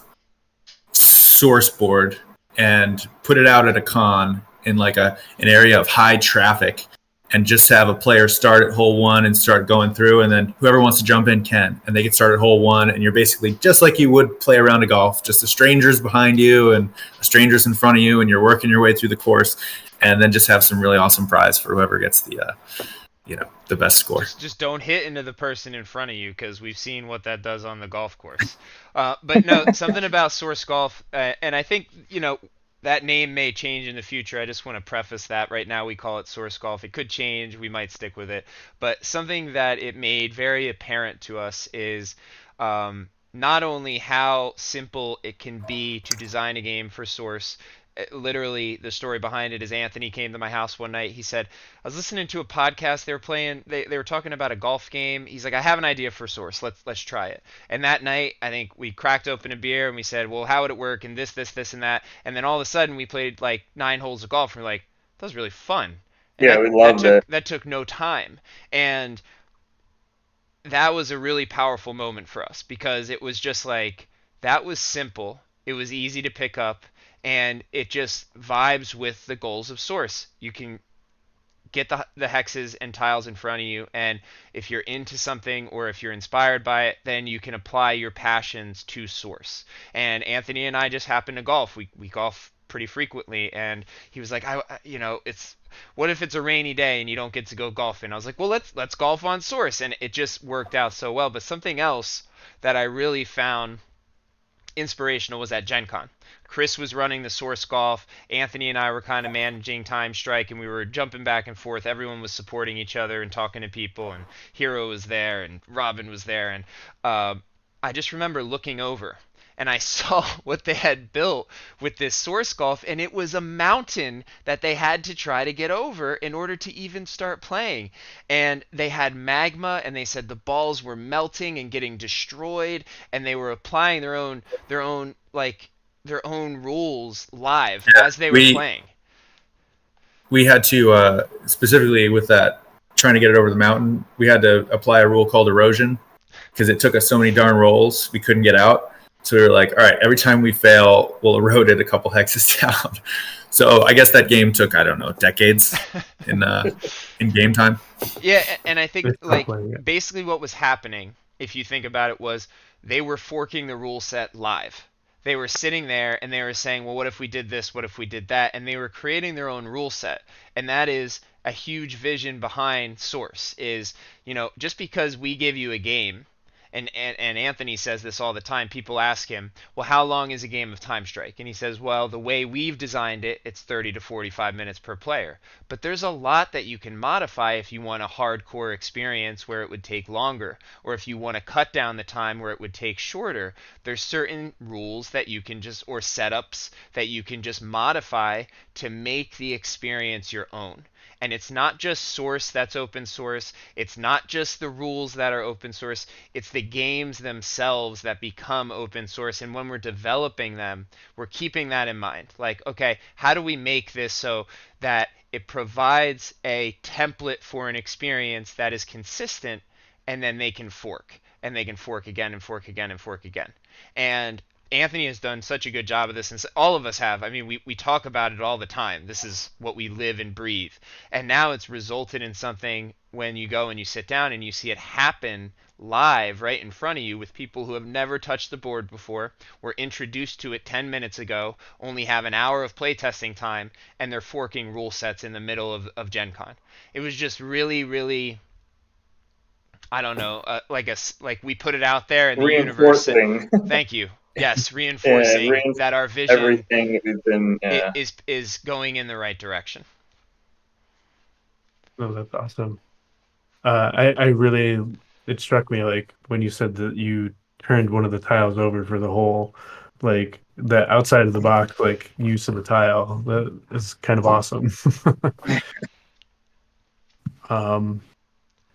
source board and put it out at a con in like an area of high traffic, and just have a player start at hole 1 and start going through, and then whoever wants to jump in can, and they can start at hole 1, and you're basically just like you would play a round of golf, just the strangers behind you and the strangers in front of you, and you're working your way through the course, and then just have some really awesome prize for whoever gets the best score. Just don't hit into the person in front of you, because we've seen what that does on the golf course. But no, something about Source Golf, and I think, that name may change in the future. I just want to preface that right now we call it Source Golf. It could change. We might stick with it. But something that it made very apparent to us is not only how simple it can be to design a game for Source, literally the story behind it is Anthony came to my house one night. He said, I was listening to a podcast. They were playing, they were talking about a golf game. He's like, I have an idea for Source. Let's try it. And that night, I think we cracked open a beer and we said, well, how would it work? And this, and that. And then all of a sudden we played like 9 holes of golf. And we're like, that was really fun. And Yeah, we loved it. That took no time. And that was a really powerful moment for us because it was just like, that was simple. It was easy to pick up, and it just vibes with the goals of Source. You can get the hexes and tiles in front of you, and if you're into something or if you're inspired by it, then you can apply your passions to Source. And Anthony and I just happen to golf. We golf pretty frequently, and he was like, it's what if it's a rainy day and you don't get to go golfing? I was like, well, let's golf on Source, and it just worked out so well. But something else that I really found inspirational was at Gen Con. Chris was running the Source Golf. Anthony and I were kind of managing Time Strike, and we were jumping back and forth. Everyone was supporting each other and talking to people, and Hero was there, and Robin was there. And I just remember looking over, and I saw what they had built with this Source Golf, and it was a mountain that they had to try to get over in order to even start playing. And they had magma, and they said the balls were melting and getting destroyed, and they were applying their own rules live as they were playing. We had to specifically with that, trying to get it over the mountain, we had to apply a rule called erosion because it took us so many darn rolls we couldn't get out. So we were like, all right, every time we fail, we'll erode it a couple hexes down. So I guess that game took, I don't know, decades in game time. Yeah, and I think basically what was happening, if you think about it, was they were forking the rule set live. They were sitting there and they were saying, well, what if we did this? What if we did that? And they were creating their own rule set. And that is a huge vision behind Source is, just because we give you a game, and Anthony says this all the time, people ask him, well, how long is a game of Time Strike? And he says, well, the way we've designed it, it's 30 to 45 minutes per player. But there's a lot that you can modify if you want a hardcore experience where it would take longer, or if you want to cut down the time where it would take shorter. There's certain rules that you can or setups that you can just modify to make the experience your own. And it's not just Source that's open source. It's not just the rules that are open source. It's the games themselves that become open source. And when we're developing them, we're keeping that in mind. Like, okay, how do we make this so that it provides a template for an experience that is consistent, and then they can fork. And they can fork again and fork again and fork again. And Anthony has done such a good job of this, and all of us have. I mean, we talk about it all the time. This is what we live and breathe. And now it's resulted in something when you go and you sit down and you see it happen live right in front of you with people who have never touched the board before, were introduced to it 10 minutes ago, only have an hour of playtesting time, and they're forking rule sets in the middle of Gen Con. It was just really, really, I don't know, like we put it out there in the universe. Thank you. Yes, reinforcing that our vision everything has been, is going in the right direction. Oh, that's awesome. I really, it struck me like when you said that you turned one of the tiles over for the hole, like the outside of the box, like use of the tile. That is kind of awesome.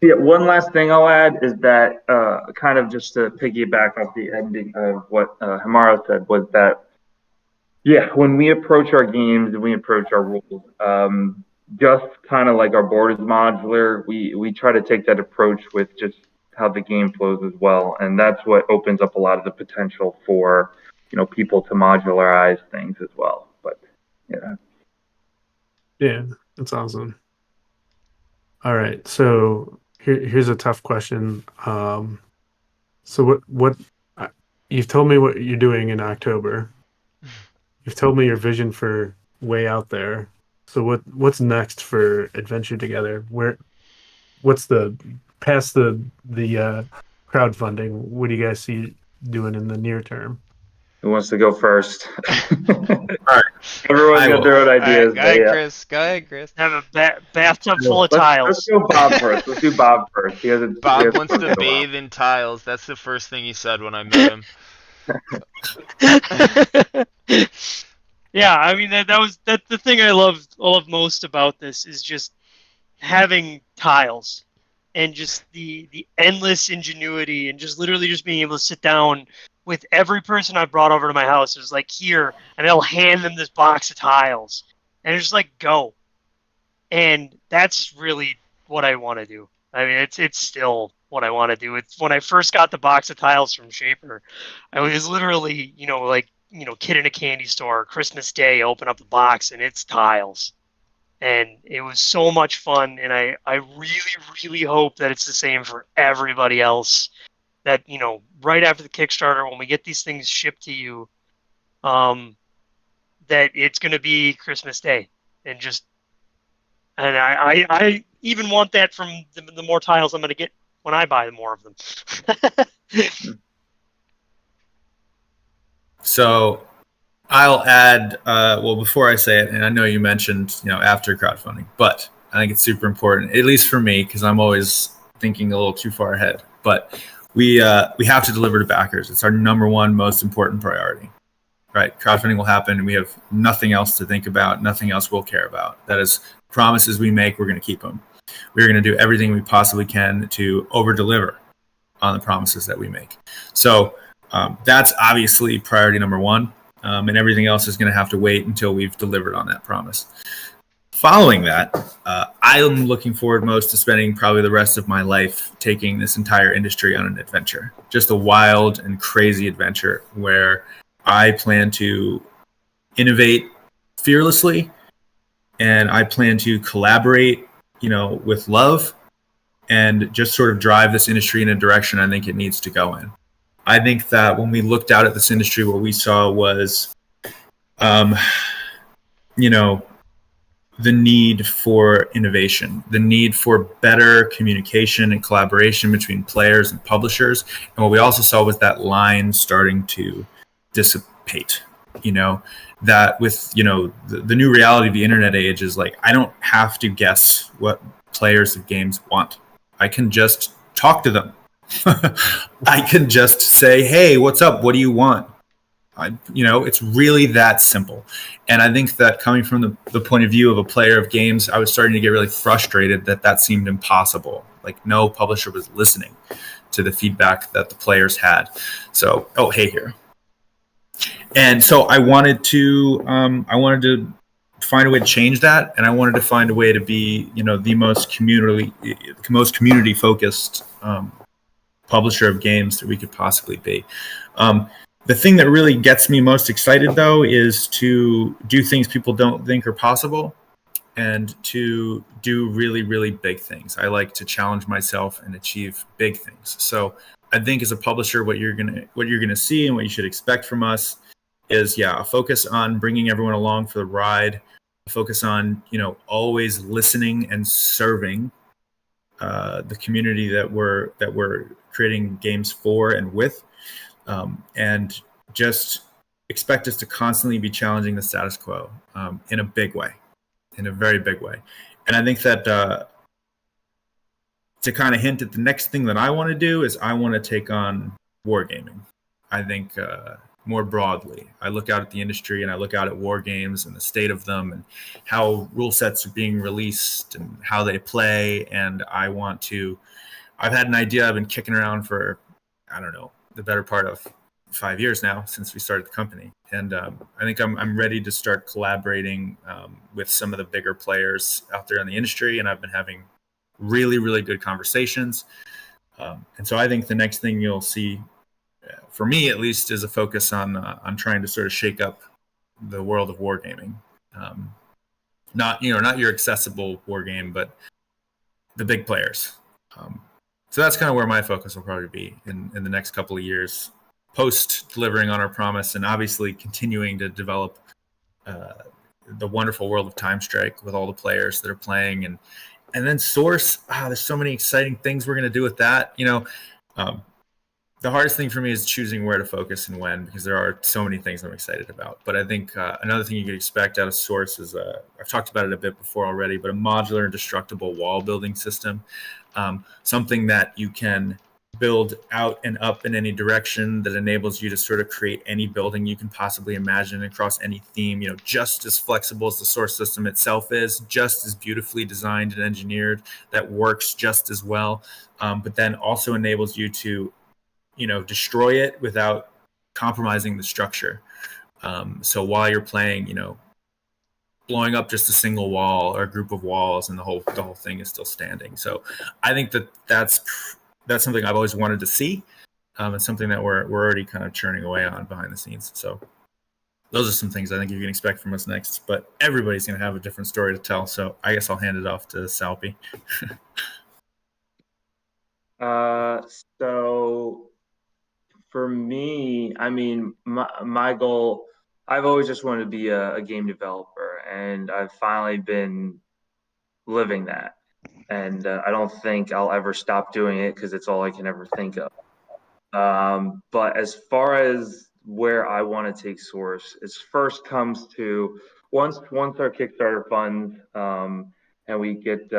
Yeah, one last thing I'll add is that kind of just to piggyback off the ending of what Hamaro said was that, yeah, when we approach our games and we approach our rules, just kind of like our board is modular, we try to take that approach with just how the game flows as well. And that's what opens up a lot of the potential for, people to modularize things as well. But, yeah. Yeah, that's awesome. All right, so here's a tough question. So what you've told me what you're doing in October. You've told me your vision for Way Out There. So what's next for Adventure Together? What's the past the crowdfunding? What do you guys see doing in the near term? Who wants to go first? All right. Everyone's got their own ideas. Go ahead, Chris. Have a bathtub full of tiles. Let's go Bob first. Let's do Bob first. Bob wants to bathe in tiles. That's the first thing he said when I met him. Yeah, I mean that's the thing I love most about this is just having tiles and just the endless ingenuity and just literally just being able to sit down with every person I've brought over to my house. It's like here, and I'll hand them this box of tiles, and it's just like go. And that's really what I want to do. I mean, it's still what I want to do. It's when I first got the box of tiles from Shaper, I was literally, like, kid in a candy store, Christmas Day, open up the box and it's tiles. And it was so much fun. And I really, really hope that it's the same for everybody else. That, right after the Kickstarter, when we get these things shipped to you, that it's going to be Christmas Day. And I even want that from the more tiles I'm going to get when I buy more of them. So I'll add, well, before I say it, and I know you mentioned, after crowdfunding, but I think it's super important, at least for me, because I'm always thinking a little too far ahead. But we have to deliver to backers. It's our number one most important priority. Right? Crowdfunding will happen, and we have nothing else to think about, nothing else we'll care about. That is, promises we make, we're going to keep them. We're going to do everything we possibly can to over-deliver on the promises that we make. So that's obviously priority number one, and everything else is going to have to wait until we've delivered on that promise. Following that, I'm looking forward most to spending probably the rest of my life taking this entire industry on an adventure, just a wild and crazy adventure where I plan to innovate fearlessly, and I plan to collaborate, with love, and just sort of drive this industry in a direction I think it needs to go in. I think that when we looked out at this industry, what we saw was, the need for innovation, the need for better communication and collaboration between players and publishers. And what we also saw was that line starting to dissipate, that with, the new reality of the internet age is like, I don't have to guess what players of games want. I can just talk to them. I can just say, hey, what's up? What do you want? It's really that simple. And I think that coming from the point of view of a player of games, I was starting to get really frustrated that seemed impossible. Like no publisher was listening to the feedback that the players had. So, oh, hey here. And so I wanted to find a way to change that, and I wanted to find a way to be, the most community focused publisher of games that we could possibly be. The thing that really gets me most excited, though, is to do things people don't think are possible, and to do really, really big things. I like to challenge myself and achieve big things. So I think as a publisher, what you're gonna see and what you should expect from us is, a focus on bringing everyone along for the ride, a focus on, always listening and serving the community that we're creating games for and with, and just expect us to constantly be challenging the status quo in a big way, in a very big way. And I think that to kind of hint at the next thing that I want to do is I want to take on wargaming. I think more broadly, I look out at the industry and I look out at war games and the state of them and how rule sets are being released and how they play. And I've had an idea I've been kicking around for, I don't know, the better part of 5 years now since we started the company. And I think I'm ready to start collaborating with some of the bigger players out there in the industry. And I've been having really, really good conversations. And so I think the next thing you'll see, for me at least, is a focus on trying to sort of shake up the world of wargaming. Not your accessible war game, but the big players. So that's kind of where my focus will probably be in the next couple of years, post delivering on our promise, and obviously continuing to develop the wonderful world of Time Strike with all the players that are playing, and then Source. There's so many exciting things we're going to do with that. The hardest thing for me is choosing where to focus and when, because there are so many things I'm excited about. But I think another thing you could expect out of Source is, I've talked about it a bit before already, but a modular and destructible wall building system. Something that you can build out and up in any direction, that enables you to sort of create any building you can possibly imagine across any theme, just as flexible as the source system itself is, just as beautifully designed and engineered, that works just as well, but then also enables you to, destroy it without compromising the structure. So while you're playing, blowing up just a single wall or a group of walls, and the whole thing is still standing. So I think that's something I've always wanted to see. It's something that we're already kind of churning away on behind the scenes. So those are some things I think you can expect from us next. But everybody's going to have a different story to tell. So I guess I'll hand it off to Salpy. So for me, I mean, my goal, I've always just wanted to be a game developer, and I've finally been living that. And I don't think I'll ever stop doing it because it's all I can ever think of. But as far as where I want to take Source, it first comes to once our Kickstarter funds and we get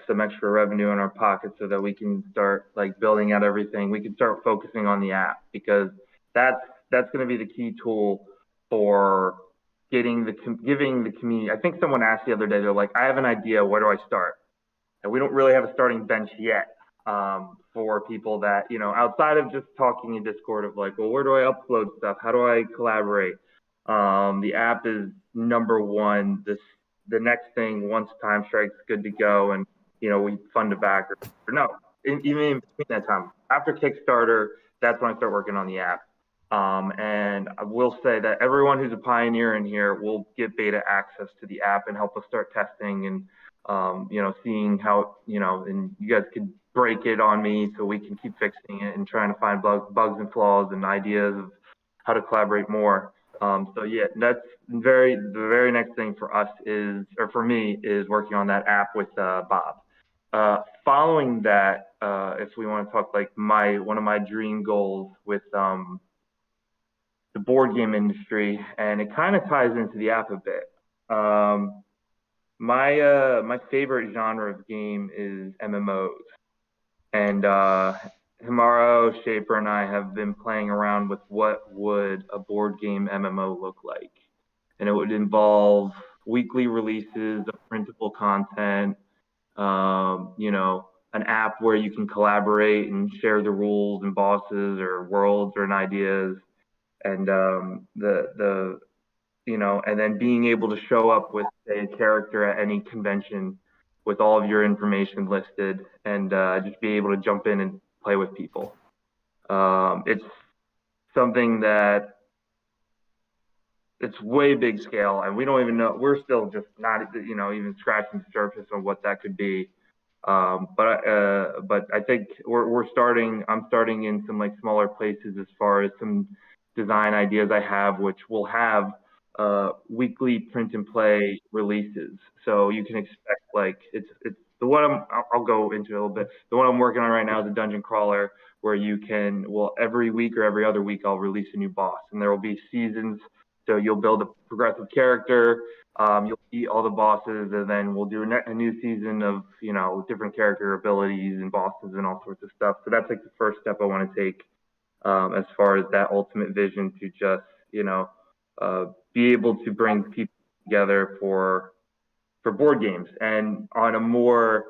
some extra revenue in our pocket so that we can start like building out everything. We can start focusing on the app, because that's going to be the key tool for giving the community. I think someone asked the other day, they're like, I have an idea, where do I start? And we don't really have a starting bench yet for people that, outside of just talking in Discord of like, well, where do I upload stuff? How do I collaborate? The app is number one. The next thing, once Time Strike's good to go and, we fund it back, or no, even in between that time, after Kickstarter, that's when I start working on the app. And I will say that everyone who's a pioneer in here will get beta access to the app and help us start testing and, seeing how, and you guys could break it on me so we can keep fixing it and trying to find bugs and flaws and ideas of how to collaborate more. So yeah, that's the very next thing for us for me is working on that app with Bob. Following that, if we want to talk like one of my dream goals with the board game industry, and it kind of ties into the app a bit. My favorite genre of game is MMOs, and Himaro, Shaper, and I have been playing around with what would a board game MMO look like, and it would involve weekly releases of printable content, an app where you can collaborate and share the rules and bosses or worlds or ideas, and and then being able to show up with a character at any convention with all of your information listed, and just be able to jump in and play with people. It's something that it's way big scale, and we don't even know. We're still just not, even scratching the surface on what that could be. But I think we're starting. I'm starting in some like smaller places as far as some design ideas I have, which will have weekly print and play releases. So you can expect like it's the one I'll go into a little bit. The one I'm working on right now is a dungeon crawler where you can, every week or every other week I'll release a new boss, and there will be seasons. So you'll build a progressive character, you'll beat all the bosses, and then we'll do a new season of, different character abilities and bosses and all sorts of stuff. So that's like the first step I want to take as far as that ultimate vision to just, be able to bring people together for board games, and on a more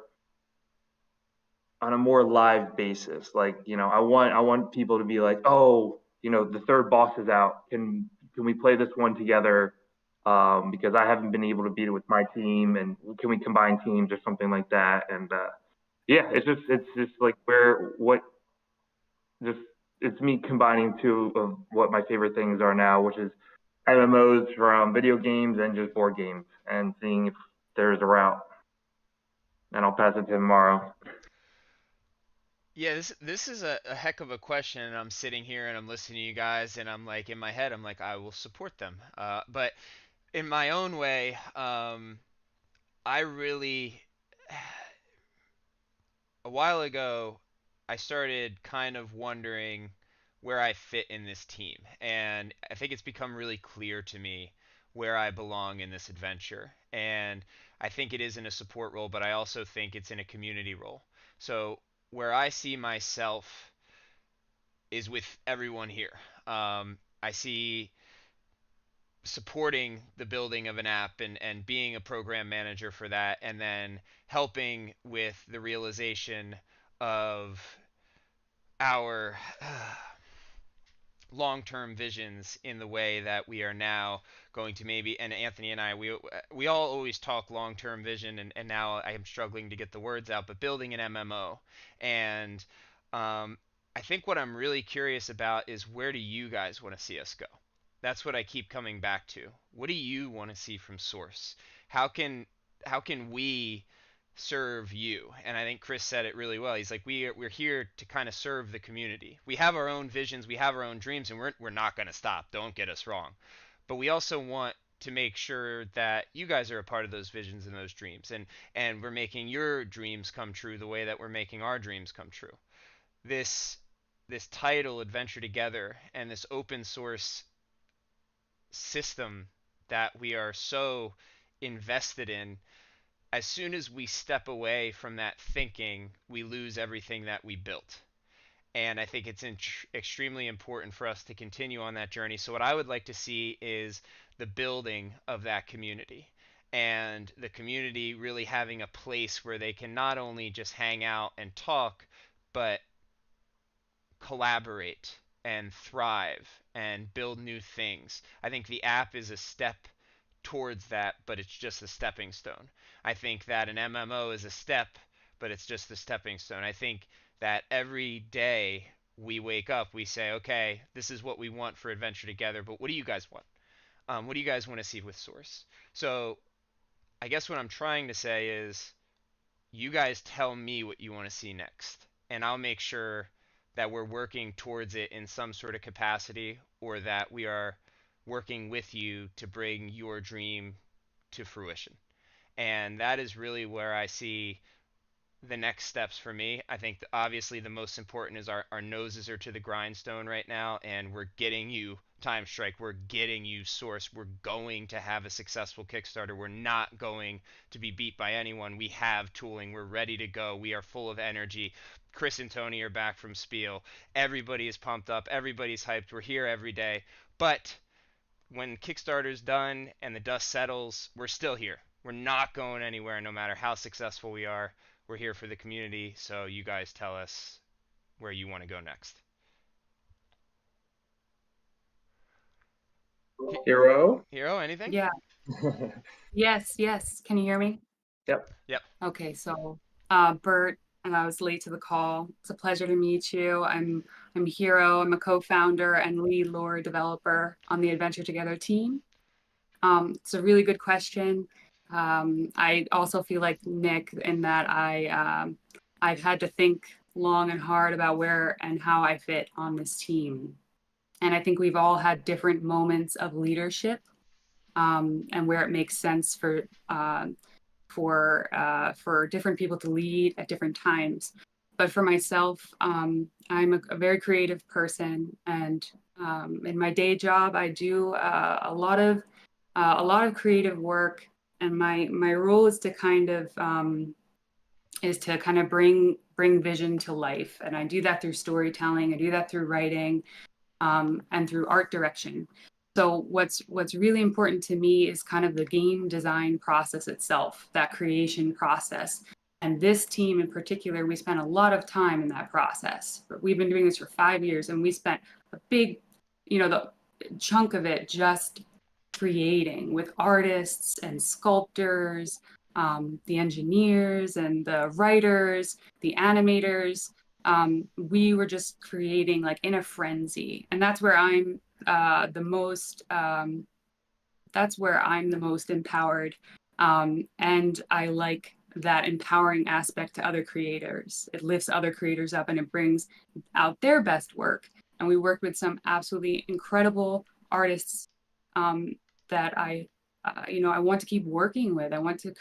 live basis. Like, I want people to be like, oh, the third boss is out. Can we play this one together? Because I haven't been able to beat it with my team, and can we combine teams or something like that? And yeah, it's just like it's me combining two of what my favorite things are now, which is MMOs from video games and just board games, and seeing if there's a route. And I'll pass it to tomorrow. Yeah, this is a heck of a question, and I'm sitting here and I'm listening to you guys, and I'm like in my head, I'm like I will support them. But in my own way, I really a while ago I started kind of wondering where I fit in this team, and I think it's become really clear to me where I belong in this adventure. And I think it is in a support role, but I also think it's in a community role. So where I see myself is with everyone here. I see supporting the building of an app and being a program manager for that, and then helping with the realization of our long-term visions in the way that we are now going to maybe, and Anthony and I, we all always talk long-term vision, and now I am struggling to get the words out, but building an MMO. And I think what I'm really curious about is, where do you guys want to see us go? That's what I keep coming back to. What do you want to see from Source? How can we serve you? And I think Chris said it really well. He's like, we're here to kind of serve the community. We have our own visions, we have our own dreams, and we're not going to stop. Don't get us wrong. But we also want to make sure that you guys are a part of those visions and those dreams, and we're making your dreams come true the way that we're making our dreams come true. This title, Adventure Together, and this open source system that we are so invested in, as soon as we step away from that thinking, we lose everything that we built. And I think it's extremely important for us to continue on that journey. So what I would like to see is the building of that community, and the community really having a place where they can not only just hang out and talk, but collaborate and thrive and build new things. I think the app is a step towards that, but it's just a stepping stone. I think that an MMO is a step, but it's just a stepping stone. I think that every day we wake up, we say, okay, this is what we want for Adventure Together, but what do you guys want? What do you guys want to see with Source? So I guess what I'm trying to say is, you guys tell me what you want to see next, and I'll make sure that we're working towards it in some sort of capacity, or that we are working with you to bring your dream to fruition. And that is really where I see the next steps for me. I think obviously the most important is our noses are to the grindstone right now, and we're getting you Time Strike, we're getting you Source, we're going to have a successful Kickstarter, we're not going to be beat by anyone, we have tooling, we're ready to go, we are full of energy. Chris and Tony are back from Spiel, everybody is pumped up, everybody's hyped, we're here every day. But when Kickstarter's done and the dust settles, we're still here. We're not going anywhere, no matter how successful we are. We're here for the community, so you guys tell us where you want to go next. Hero? Hero, anything? Yeah. Yes. Can you hear me? Yep. Okay, so Bert, and I was late to the call. It's a pleasure to meet you. I'm Hero. I'm a co-founder and lead lore developer on the Adventure Together team. It's a really good question. I also feel like Nick in that I've had to think long and hard about where and how I fit on this team. And I think we've all had different moments of leadership, and where it makes sense for different people to lead at different times. But for myself, I'm a very creative person, and in my day job, I do a lot of creative work, and my role is to kind of bring vision to life, and I do that through storytelling. I do that through writing, and through art direction. So what's really important to me is kind of the game design process itself, that creation process. And this team in particular, we spent a lot of time in that process. We've been doing this for 5 years, and we spent a big, the chunk of it just creating with artists and sculptors, the engineers and the writers, the animators. We were just creating like in a frenzy, and that's where I'm the most empowered, and I like that empowering aspect to other creators. It lifts other creators up and it brings out their best work. And we work with some absolutely incredible artists that I want to keep working with. I want to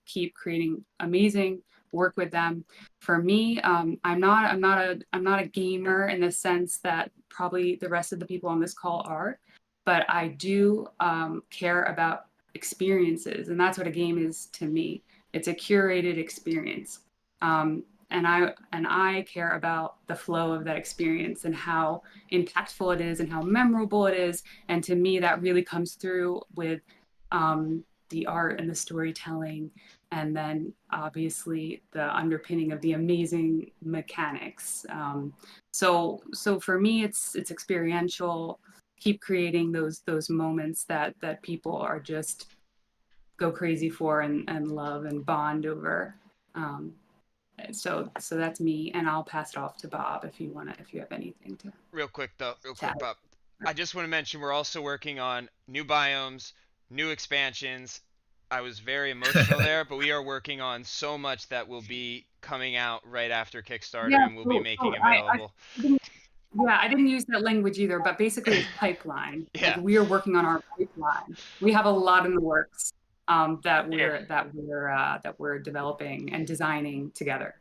keep creating amazing work with them. For me, I'm not a gamer in the sense that probably the rest of the people on this call are, but I do care about experiences, and that's what a game is to me. It's a curated experience. I care about the flow of that experience and how impactful it is and how memorable it is. And to me, that really comes through with the art and the storytelling, and then obviously the underpinning of the amazing mechanics. So for me, it's experiential. Keep creating those moments that people are just go crazy for and love and bond over. So that's me, and I'll pass it off to Bob if you have anything to. Real quick, Bob. Chat. I just want to mention we're also working on new biomes, new expansions. I was very emotional there, but we are working on so much that will be coming out right after Kickstarter, and we'll be making available. I didn't use that language either, but basically it's pipeline. Yeah. Like, we are working on our pipeline. We have a lot in the works that we're developing and designing together.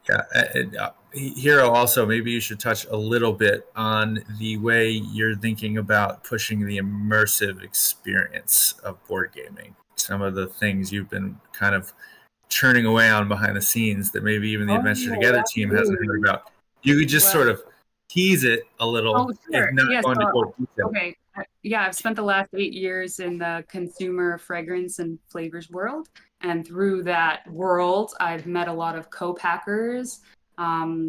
Yeah, Hero, also, maybe you should touch a little bit on the way you're thinking about pushing the immersive experience of board gaming. Some of the things you've been kind of churning away on behind the scenes that maybe even the Adventure Together team hasn't heard about. You could just sort of tease it a little, sure. if not go into full detail. Okay. Yeah, I've spent the last 8 years in the consumer fragrance and flavors world. And through that world, I've met a lot of co-packers, a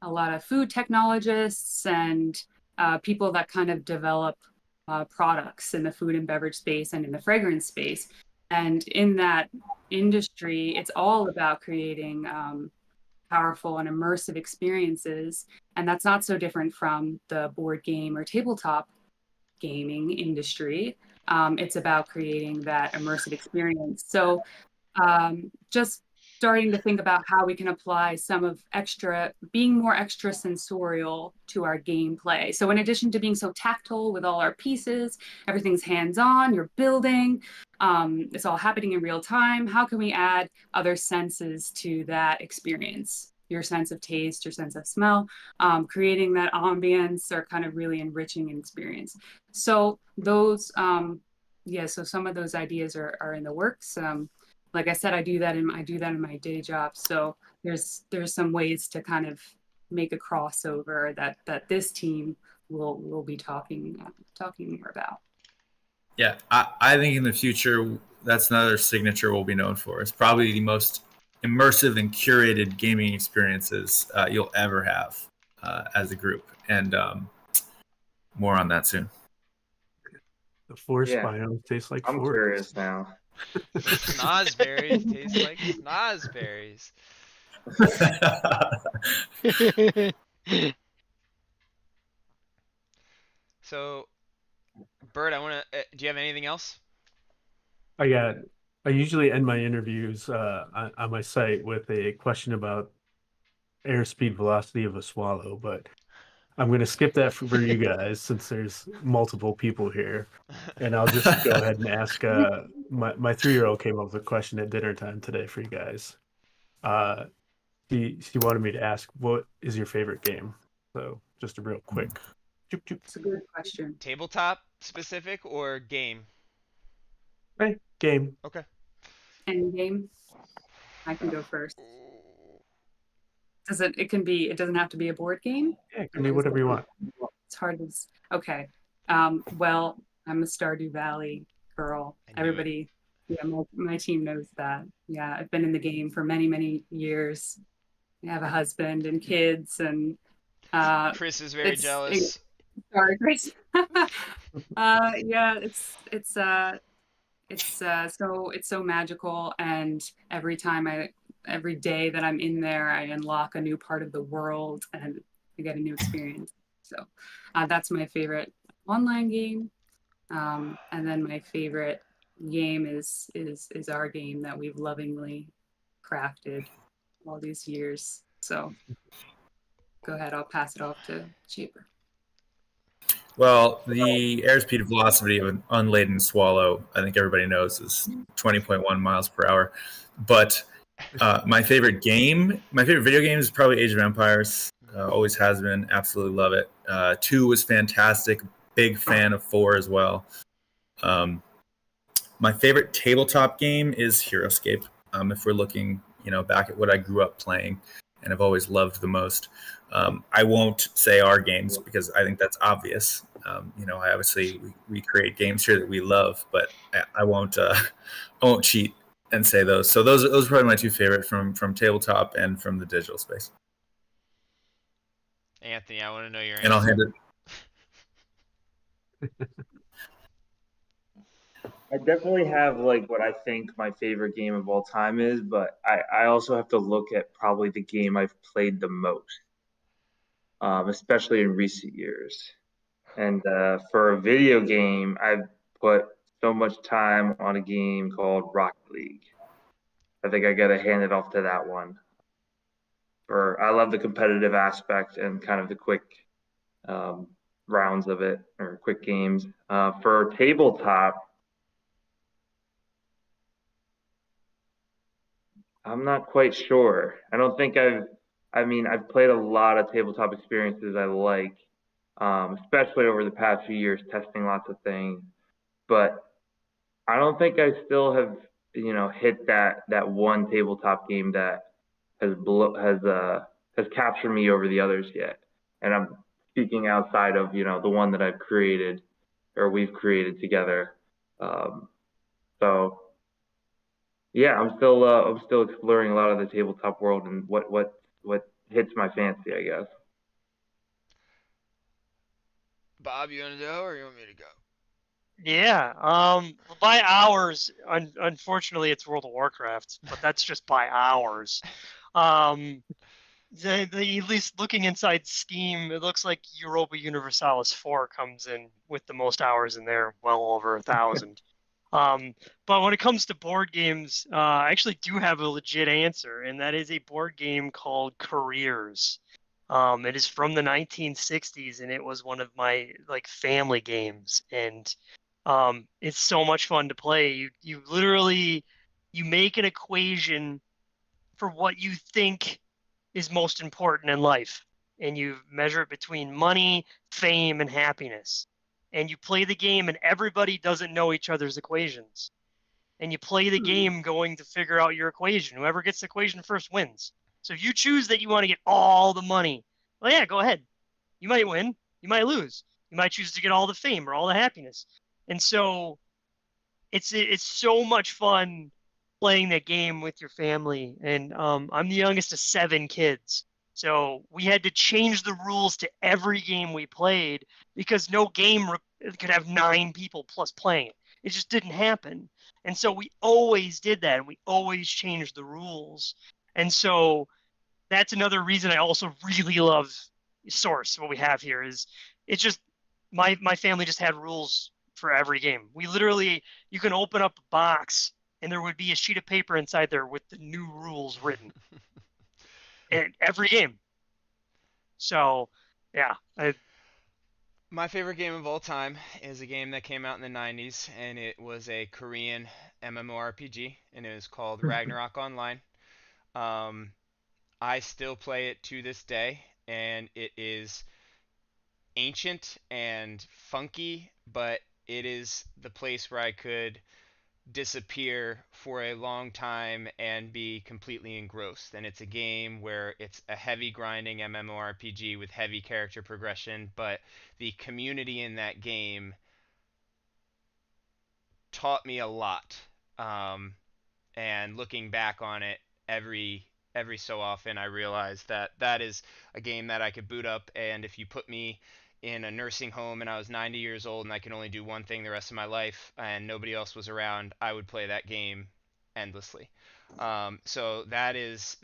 lot of food technologists, and people that kind of develop products in the food and beverage space and in the fragrance space. And in that industry, it's all about creating powerful and immersive experiences. And that's not so different from the board game or tabletop gaming industry. It's about creating that immersive experience. So just starting to think about how we can apply some of being more extra sensorial to our gameplay. So in addition to being so tactile with all our pieces, everything's hands-on, you're building, it's all happening in real time. How can we add other senses to that experience? Your sense of taste, your sense of smell, creating that ambience or kind of really enriching an experience. So those, so some of those ideas are in the works. Like I said, I do that in my day job. So there's some ways to kind of make a crossover that this team will be talking more about. Yeah, I think in the future that's another signature we'll be known for. It's probably the most immersive and curated gaming experiences you'll ever have as a group, and more on that soon. The forest biome tastes like I'm forest. curious now. Snozberries taste like snozberries. So, Bert, do you have anything else? I usually end my interviews on my site with a question about airspeed velocity of a swallow, but I'm going to skip that for you guys since there's multiple people here. And I'll just go ahead and ask, my 3-year-old came up with a question at dinner time today for you guys. She wanted me to ask, what is your favorite game? So just a real quick. It's a good question. Tabletop specific or game? Hey, game. Okay. Any game? I can go first. It doesn't have to be a board game? Yeah, it can be whatever you want. It's hard to... Okay. Well, I'm a Stardew Valley girl. Everybody, my team knows that. Yeah, I've been in the game for many, many years. I have a husband and kids, and Chris is very jealous. Sorry, Chris. Yeah, it's so magical, and every day that I'm in there, I unlock a new part of the world and I get a new experience. So that's my favorite online game. And then my favorite game is our game that we've lovingly crafted all these years. So go ahead, I'll pass it off to Cheaper. Well, the airspeed velocity of an unladen swallow, I think everybody knows, is 20.1 miles per hour. But my favorite video game is probably Age of Empires. Always has been. Absolutely love it. 2 was fantastic. Big fan of 4 as well. My favorite tabletop game is HeroScape. If we're looking back at what I grew up playing and have always loved the most. I won't say our games because I think that's obvious. We create games here that we love, but I won't cheat and say those. So those are probably my two favorite from tabletop and from the digital space. Anthony, I want to know your answer. And I'll hand it. I definitely have like what I think my favorite game of all time is, but I also have to look at probably the game I've played the most, especially in recent years. And for a video game, I've put so much time on a game called Rocket League. I think I got to hand it off to that one. I love the competitive aspect and kind of the quick rounds of it, or quick games. For tabletop, I'm not quite sure. I don't think I've played a lot of tabletop experiences I like, especially over the past few years, testing lots of things. But I don't think I still have, hit that one tabletop game that has captured me over the others yet. And I'm speaking outside of, the one that I've created or we've created together. So yeah, I'm still exploring a lot of the tabletop world and what hits my fancy, I guess. Bob, you want to go or you want me to go? Yeah. By hours, unfortunately, it's World of Warcraft, but that's just by hours. At least looking inside Steam, it looks like Europa Universalis 4 comes in with the most hours in there, well over 1,000. But when it comes to board games, I actually do have a legit answer, and that is a board game called Careers. It is from the 1960s, and it was one of my family games, and it's so much fun to play. You literally make an equation for what you think is most important in life, and you measure it between money, fame, and happiness. And you play the game, and everybody doesn't know each other's equations. And you play the game going to figure out your equation. Whoever gets the equation first wins. So if you choose that you want to get all the money, well, yeah, go ahead. You might win. You might lose. You might choose to get all the fame or all the happiness. And so it's so much fun playing that game with your family. And I'm the youngest of 7 kids. So we had to change the rules to every game we played because no game could have 9 people plus playing it. It just didn't happen. And so we always did that, and we always changed the rules. And so that's another reason I also really love Source. What we have here is it's just my family just had rules for every game. We literally, you can open up a box, and there would be a sheet of paper inside there with the new rules written. In every game. So, yeah. My favorite game of all time is a game that came out in the 90s, and it was a Korean MMORPG, and it was called Ragnarok Online. I still play it to this day, and it is ancient and funky, but it is the place where I could disappear for a long time and be completely engrossed. And it's a game where it's a heavy grinding MMORPG with heavy character progression, but the community in that game taught me a lot. And looking back on it, every so often I realize that that is a game that I could boot up, and if you put me in a nursing home and I was 90 years old and I can only do one thing the rest of my life and nobody else was around, I would play that game endlessly. So that is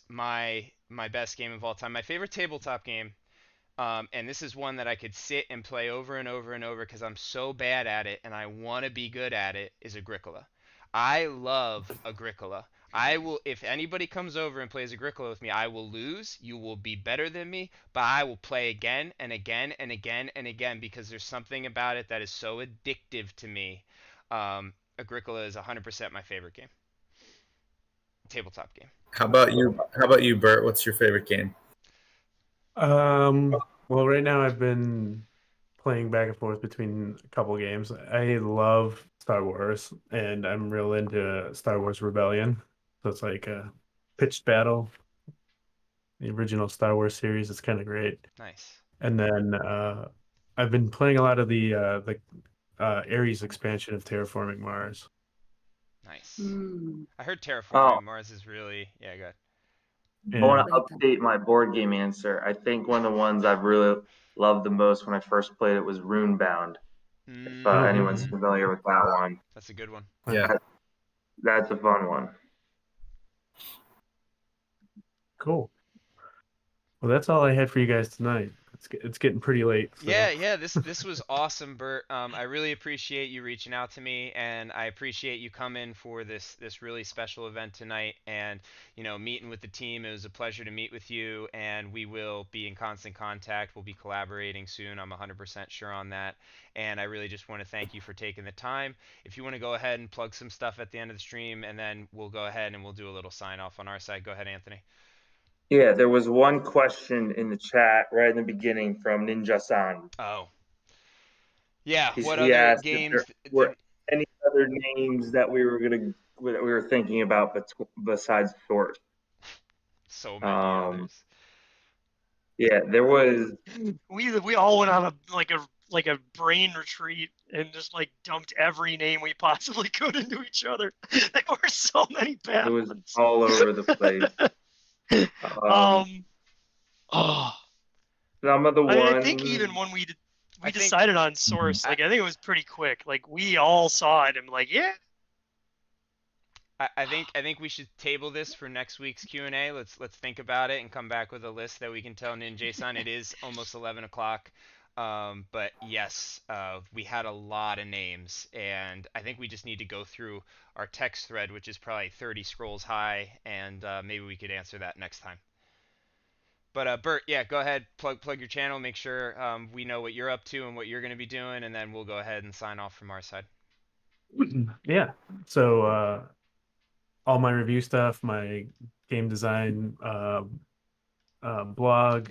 my best game of all time. My favorite tabletop game, and this is one that I could sit and play over and over and over because I'm so bad at it and I want to be good at it, is Agricola. I love Agricola. I will, if anybody comes over and plays Agricola with me, I will lose. You will be better than me, but I will play again and again and again and again because there's something about it that is so addictive to me. Agricola is 100% my favorite game. Tabletop game. How about you? How about you, Bert? What's your favorite game? Well, right now I've been playing back and forth between a couple games. I love Star Wars, and I'm real into Star Wars Rebellion. So it's like Pitched Battle, the original Star Wars series. It's kind of great. Nice. And then I've been playing a lot of the Ares expansion of Terraforming Mars. Nice. Mm, I heard Oh, Terraforming Mars is really, yeah, good. I Yeah. want to like that. update my board game answer. I think one of the ones I've really loved the most when I first played it was Runebound. If anyone's Mm, familiar with that one, that's a good one. Yeah. that's a fun one. Cool. Well, that's all I had for you guys tonight. It's getting pretty late. So. Yeah. This was awesome, Bert. I really appreciate you reaching out to me, and I appreciate you coming for this really special event tonight, and meeting with the team. It was a pleasure to meet with you, and we will be in constant contact. We'll be collaborating soon. I'm 100% sure on that, and I really just want to thank you for taking the time. If you want to go ahead and plug some stuff at the end of the stream, and then we'll go ahead and we'll do a little sign off on our side. Go ahead, Anthony. Yeah, there was one question in the chat right in the beginning from Ninja-san. Oh, yeah. What He other asked if there games were did? any other names that we were thinking about besides Source. So many Um, others. yeah, there was. We all went on a brain retreat and just like dumped every name we possibly could into each other. There were so many It bad was ones. all over the place. Oh, Some of the I think ones. even when we I think decided on Source, I, like I think it was pretty quick. Like we all saw it and like, yeah, I think we should table this for next week's Q&A. Let's think about it and come back with a list that we can tell Ninja-san. It is almost 11 o'clock. But yes, we had a lot of names, and I think we just need to go through our text thread, which is probably 30 scrolls high, and maybe we could answer that next time. But Bert, yeah, go ahead, plug your channel, make sure we know what you're up to and what you're going to be doing, and then we'll go ahead and sign off from our side. Yeah. So all my review stuff, my game design blog,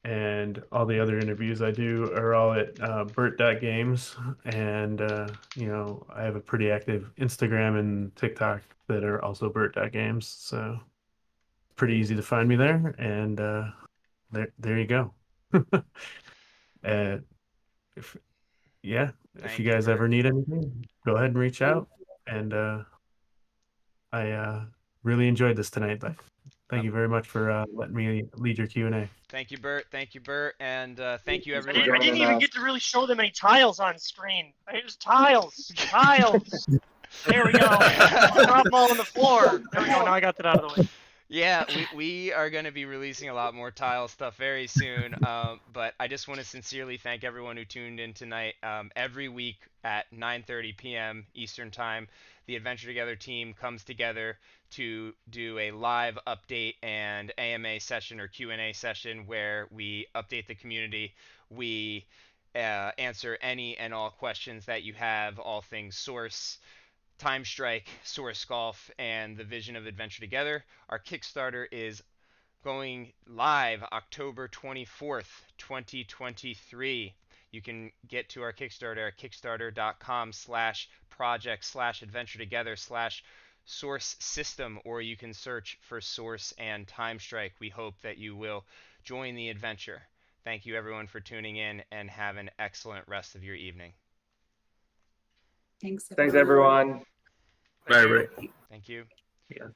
and all the other interviews I do are all at Bert.games. And I have a pretty active Instagram and TikTok that are also Bert.games. So it's pretty easy to find me there. And there you go. uh, if if Thank you you, guys Bert. ever need anything, go ahead and reach out. And I really enjoyed this tonight. Thank you very much for letting me lead your Q&A. Thank you, Bert. Thank you, Bert. And thank you, I everyone. didn't even get to really show them any tiles on screen. I just tiles. There we go. Drop them all on the floor. There we go. Now I got that out of the way. Yeah, we are going to be releasing a lot more tile stuff very soon. But I just want to sincerely thank everyone who tuned in tonight. Every week at 9:30 p.m. Eastern Time, the Adventure Together team comes together to do a live update and AMA session or Q&A session where we update the community. We answer any and all questions that you have, all things Source, Time Strike, Source Golf, and the Vision of Adventure Together. Our Kickstarter is going live October 24th, 2023. You can get to our Kickstarter at kickstarter.com/project/adventure together/source system, or you can search for Source and Time Strike. We hope that you will join the adventure. Thank you, everyone, for tuning in, and have an excellent rest of your evening. Thanks, Thanks, everyone. Bye, everybody. Thank you. Yeah.